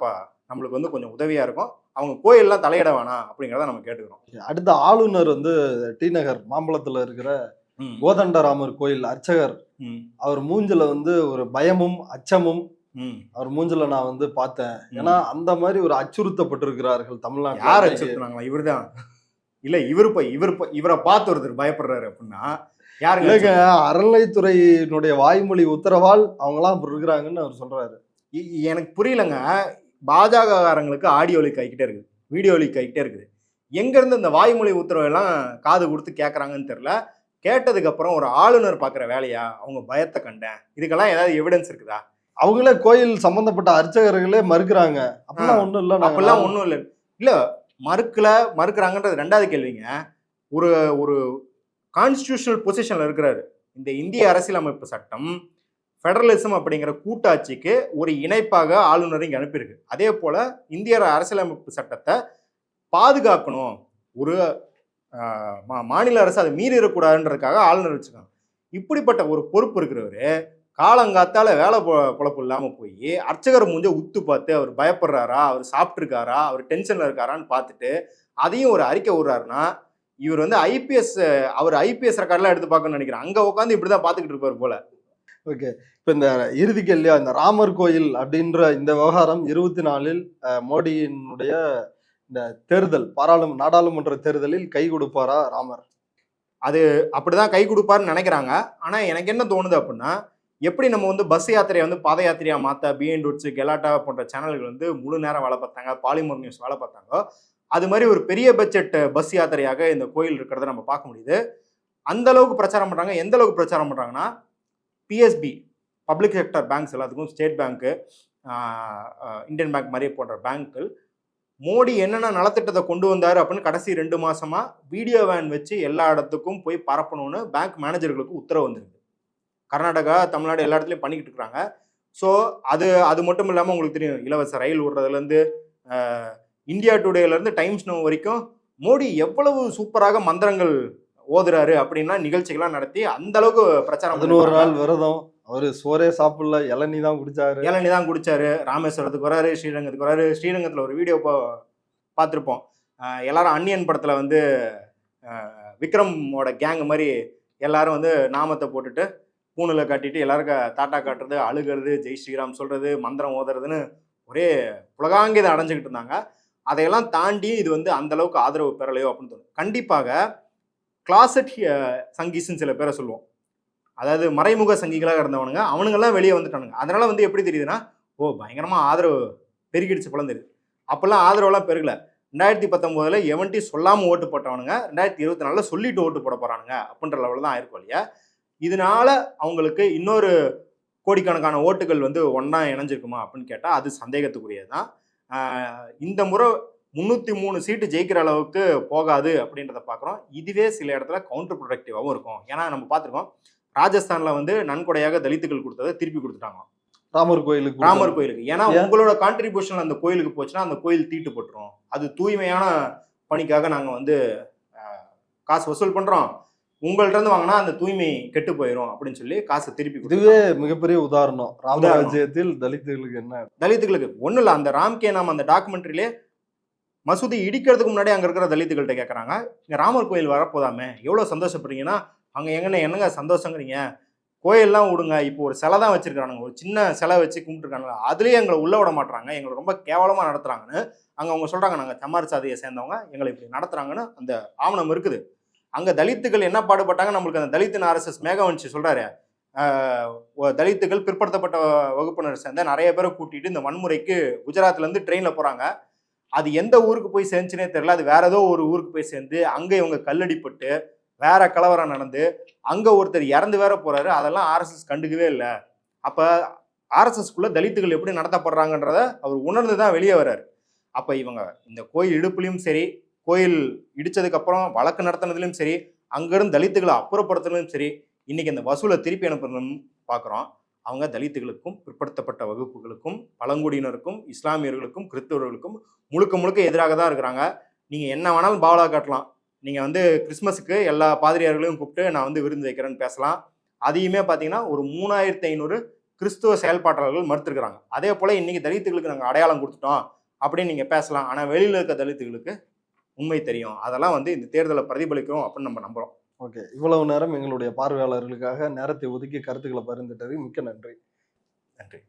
Speaker 1: நம்மளுக்கு வந்து கொஞ்சம் உதவியாக இருக்கும். அவங்க கோயிலெலாம் தலையிட வேணாம் அப்படிங்கிறத நம்ம கேட்டுக்கிறோம்.
Speaker 2: அடுத்த ஆளுநர் வந்து டி நகர் மாம்பழத்தில் இருக்கிற கோதண்டராமர் கோயில் அர்ச்சகர், அவர் மூஞ்சில வந்து ஒரு பயமும் அச்சமும் அவர் மூஞ்சில நான் வந்து பார்த்தேன். ஏன்னா அந்த மாதிரி ஒரு அச்சுறுத்தப்பட்டிருக்கிறார்கள் தமிழ்நாட்டில்.
Speaker 1: யார் அச்சுறுத்தினாங்களா? இவர் தான் இல்லை, இவரை பார்த்து ஒருத்தர் பயப்படுறாரு அப்படின்னா யாரு?
Speaker 2: இல்லைங்க, அறநிலைத்துறையினுடைய வாய்மொழி உத்தரவால் அவங்களாம் அப்படி இருக்கிறாங்கன்னு அவர் சொல்றாரு.
Speaker 1: எனக்கு புரியலங்க. பாஜகக்காரங்களுக்கு ஆடியோ லீக் ஆகிக்கிட்டே இருக்குது, வீடியோ லீக் ஆகிக்கிட்டே இருக்குது. எங்கேருந்து இந்த வாய்மொழி உத்தரவெல்லாம் காது கொடுத்து கேட்குறாங்கன்னு தெரில. கேட்டதுக்கப்புறம் ஒரு ஆளுநர் பார்க்குற வேலையா? அவங்க பயத்தை கண்டேன், இதுக்கெல்லாம் ஏதாவது எவிடன்ஸ் இருக்குதா?
Speaker 2: அவங்களே கோயில் சம்மந்தப்பட்ட அர்ச்சகர்களே மறுக்கிறாங்க. அப்படிலாம் ஒன்றும் இல்லை,
Speaker 1: அப்படிலாம் ஒன்றும் இல்லை. இல்லை, மறுக்கிறாங்கன்றது ரெண்டாவது கேள்விங்க. ஒரு கான்ஸ்டிடியூஷனல் பொசிஷனில் இருக்கிறாரு. இந்த இந்திய அரசியலமைப்பு சட்டம் ஃபெடரலிசம் அப்படிங்கிற கூட்டாட்சிக்கு ஒரு இணைப்பாக ஆளுநர் இங்கே அனுப்பியிருக்கு. அதே போல் இந்திய அரசியலமைப்பு சட்டத்தை பாதுகாக்கணும், ஒரு மாநில அரசு அதை மீறி இருக்கக்கூடாதுன்றதுக்காக ஆளுநர் வச்சுருக்காங்க. இப்படிப்பட்ட ஒரு பொறுப்பு இருக்கிறவர் காலங்காத்தால வேலை பொழப்பு இல்லாமல் போய் அர்ச்சகர் மூஞ்ச உத்து பார்த்து அவர் பயப்படுறாரா, அவர் சாப்பிட்ருக்காரா, அவர் டென்ஷனில் இருக்காரான்னு பார்த்துட்டு அதையும் ஒரு அறிக்கை விடுறாருன்னா, இவர் வந்து அவர் ஐபிஎஸ் ரெக்கார்ட்லாம் எடுத்து பார்க்கணும்னு நினைக்கிறேன். அங்கே உட்காந்து இப்படி தான் பார்த்துக்கிட்டு இருப்பார் போல.
Speaker 2: ஓகே, இப்போ இந்த இறுதி கேள்வியா, இந்த ராமர் கோயில் அப்படின்ற இந்த விவகாரம் 24இல் மோடியினுடைய இந்த தேர்தல் நாடாளுமன்ற தேர்தலில் கை கொடுப்பாரா ராமர்?
Speaker 1: அது அப்படிதான் கை கொடுப்பாருன்னு நினைக்கிறாங்க. ஆனால் எனக்கு என்ன தோணுது அப்படின்னா, எப்படி நம்ம வந்து பஸ் யாத்திரையை வந்து பாத யாத்திரையாக மாற்ற பிஎன் ரூட்ஸு கெலாட்டா போன்ற சேனல்கள் வந்து முழு நேரம் வேலை பார்த்தாங்க, பாலிமர் நியூஸ் வேலை பார்த்தாங்க, அது மாதிரி ஒரு பெரிய பட்ஜெட் பஸ் யாத்திரையாக இந்த கோயில் இருக்கிறத நம்ம பார்க்க முடியுது. அந்த அளவுக்கு பிரச்சாரம் பண்ணுறாங்க. எந்த அளவுக்கு பிரச்சாரம் பண்ணுறாங்கன்னா, பிஎஸ்பி பப்ளிக் செக்டர் பேங்க்ஸ் எல்லாத்துக்கும், ஸ்டேட் பேங்க்கு, இந்தியன் பேங்க் மாதிரி போன்ற பேங்க்குகள் மோடி என்னென்ன நலத்திட்டத்தை கொண்டு வந்தார் அப்படின்னு கடைசி 2 மாசமா வீடியோ வேன் வச்சு எல்லா இடத்துக்கும் போய் பரப்பணும்னு பேங்க் மேனேஜர்களுக்கு உத்தரவு வந்திருக்கு. கர்நாடகா, தமிழ்நாடு எல்லா இடத்துலையும் பண்ணிக்கிட்டு இருக்கிறாங்க. ஸோ அது மட்டும் இல்லாமல் உங்களுக்கு தெரியும், இலவச ரயில் விடுறதுலேருந்து இந்தியா டுடேலேருந்து டைம்ஸ் நவ் வரைக்கும் மோடி எவ்வளவு சூப்பராக மந்திரங்கள் ஓதுறாரு அப்படின்னா நிகழ்ச்சிகள்லாம் நடத்தி அந்த அளவுக்கு பிரச்சாரம்
Speaker 2: 11 நாள் விரதம், அவரு சோறே சாப்பிடல, இளநீ தான் குடிச்சாரு.
Speaker 1: இளநீ தான் குடிச்சாரு. ராமேஸ்வரத்துக்கு வராரு, ஸ்ரீரங்கத்துக்கு வராரு. ஸ்ரீரங்கத்தில் ஒரு வீடியோ பார்த்துருப்போம். எல்லாரும் அன்னியன் படத்தில் வந்து விக்ரமோட கேங் மாதிரி எல்லாரும் வந்து நாமத்தை போட்டுட்டு பூணில் காட்டிட்டு எல்லாருக்கும் தாட்டா காட்டுறது, அழுகிறது, ஜெய் ஸ்ரீராம் சொல்றது, மந்திரம் ஓதுறதுன்னு ஒரே உலகாங்கிதை அடைஞ்சுக்கிட்டு இருந்தாங்க. அதையெல்லாம் தாண்டி இது வந்து அந்த அளவுக்கு ஆதரவு பெறலையோ அப்படின்னு தோணும். கண்டிப்பாக கிளாசட் சங்கீஸ்ன்னு சில பேரை சொல்லுவோம். அதாவது மறைமுக சங்கிகளாக இருந்தவனுங்க, அவனுங்கெல்லாம் வெளியே வந்துட்டானுங்க. அதனால வந்து எப்படி தெரியுதுன்னா, பயங்கரமா ஆதரவு பெருகிடுச்சு போல தெரியுது. அப்பெல்லாம் ஆதரவெல்லாம் பெருகல. 2019 எவன்ட்டி சொல்லாம ஓட்டு போட்டவனுங்க 2024 சொல்லிட்டு ஓட்டு போட போறானுங்க அப்படின்ற லெவலில் தான் ஆயிருக்கும் இல்லையா. இதனால அவங்களுக்கு இன்னொரு கோடிக்கணக்கான ஓட்டுகள் வந்து ஒன்னா இணைஞ்சிருக்குமா அப்படின்னு கேட்டா அது சந்தேகத்துக்குரியதுதான். இந்த முறை 303 சீட்டு ஜெயிக்கிற அளவுக்கு போகாது அப்படின்றத பார்க்குறோம். இதுவே சில இடத்துல கவுண்டர் ப்ரொடக்டிவாகவும் இருக்கும். ஏன்னா நம்ம பார்த்துருக்கோம், ராஜஸ்தான்ல வந்து நன்கொடையாக தலித்துகள் கொடுத்ததை திருப்பி கொடுத்துட்டாங்க
Speaker 2: ராமர் கோயிலுக்கு.
Speaker 1: ஏன்னா உங்களோட கான்ட்ரிபியூஷன் அந்த கோயிலுக்கு போச்சுன்னா அந்த கோயில் தீட்டு போட்டுரும். அது தூய்மையான பணிக்காக நாங்கள் வந்து காசு வசூல் பண்றோம், உங்கள்ட்ட இருந்து வாங்கினா அந்த தூய்மை கெட்டு போயிடும் அப்படின்னு சொல்லி காசை திருப்பி.
Speaker 2: இதுவே மிகப்பெரிய உதாரணம். ராமராஜ்யத்தில் தலித்துகளுக்கு என்ன? தலித்துகளுக்கு
Speaker 1: ஒன்றும் இல்லை. அந்த ராம்கே நாம் அந்த டாக்குமெண்ட்ரியிலே மசூதி இடிக்கிறதுக்கு முன்னாடி அங்கே இருக்கிற தலித்துகள்கிட்ட கேட்குறாங்க, இங்கே ராமர் கோயில் வரப்போதாமே, எவ்வளோ சந்தோஷப்படுறீங்கன்னா, அங்கே என்னங்க சந்தோஷங்கிறீங்க, கோயிலெலாம் விடுங்க, இப்போ ஒரு சிலை தான் வச்சிருக்கானுங்க, ஒரு சின்ன சிலை வச்சு கும்பிட்டுருக்காங்க, அதுலேயே எங்களை உள்ளே விட மாட்டுறாங்க, எங்களை ரொம்ப கேவலமாக நடத்துகிறாங்கன்னு அங்கே அவங்க சொல்கிறாங்க. நாங்கள் சமார் சாதியை சேர்ந்தவங்க எங்களை இப்படி நடத்துகிறாங்கன்னு அந்த ஆவணம் இருக்குது. அங்கே தலித்துகள் என்ன பாடுபட்டாங்க, நம்மளுக்கு அந்த தலித்தின் ஆர்எஸ்எஸ் மேகவன்ஷி சொல்கிறாரு, தலித்துகள் பிற்படுத்தப்பட்ட வகுப்பினர் சேர்ந்த நிறைய பேரை கூட்டிகிட்டு இந்த வன்முறைக்கு குஜராத்லேருந்து ட்ரெயினில் போகிறாங்க. அது எந்த ஊருக்கு போய் சேர்ந்துச்சுனே தெரியல. அது வேற ஏதோ ஒரு ஊருக்கு போய் சேர்ந்து அங்கே இவங்க கல்லடிப்பட்டு வேற கலவரம் நடந்து அங்கே ஒருத்தர் இறந்து வேற போறாரு. அதெல்லாம் ஆர்எஸ்எஸ் கண்டுக்கவே இல்லை. அப்போ ஆர்எஸ்எஸ்குள்ள தலித்துகள் எப்படி நடத்தப்படுறாங்கன்றத அவர் உணர்ந்து தான் வெளியே வர்றாரு. அப்போ இவங்க இந்த கோயில் இடுப்புலையும் சரி, கோயில் இடிச்சதுக்கு அப்புறம் வழக்கு நடத்தினதுலையும் சரி, அங்கிருந்து தலித்துகளை அப்புறப்படுத்துறதுலையும் சரி, இன்னைக்கு இந்த வசூலை திருப்பி அனுப்புறதுன்னு பார்க்குறோம். அவங்க தலித்துகளுக்கும் பிற்படுத்தப்பட்ட வகுப்புகளுக்கும் பழங்குடியினருக்கும் இஸ்லாமியர்களுக்கும் கிறிஸ்தவர்களுக்கும் முழுக்க எதிராக தான் இருக்கிறாங்க. நீங்கள் என்ன வேணாலும் பாவலா காட்டலாம். நீங்கள் வந்து கிறிஸ்மஸுக்கு எல்லா பாதிரியார்களையும் கூப்பிட்டு நான் வந்து விருந்து வைக்கிறேன்னு பேசலாம். அதையுமே பார்த்தீங்கன்னா ஒரு 3500 கிறிஸ்துவ செயல்பாட்டாளர்கள் மறுத்துருக்குறாங்க. அதே போல் இன்றைக்கி தலித்துகளுக்கு நாங்கள் அடையாளம் கொடுத்துட்டோம் அப்படின்னு நீங்கள் பேசலாம். ஆனால் வெளியில் இருக்க தலித்துகளுக்கு உண்மை தெரியும். அதெல்லாம் வந்து இந்த தேர்தலை பிரதிபலிக்கும் அப்படின்னு நம்ம நம்புகிறோம்.
Speaker 2: ஓகே, இவ்வளவு நேரம் எங்களுடைய பார்வையாளர்களுக்காக நேரத்தை ஒதுக்கி கருத்துக்களை பகிர்ந்துட்டது மிக்க நன்றி.
Speaker 1: நன்றி.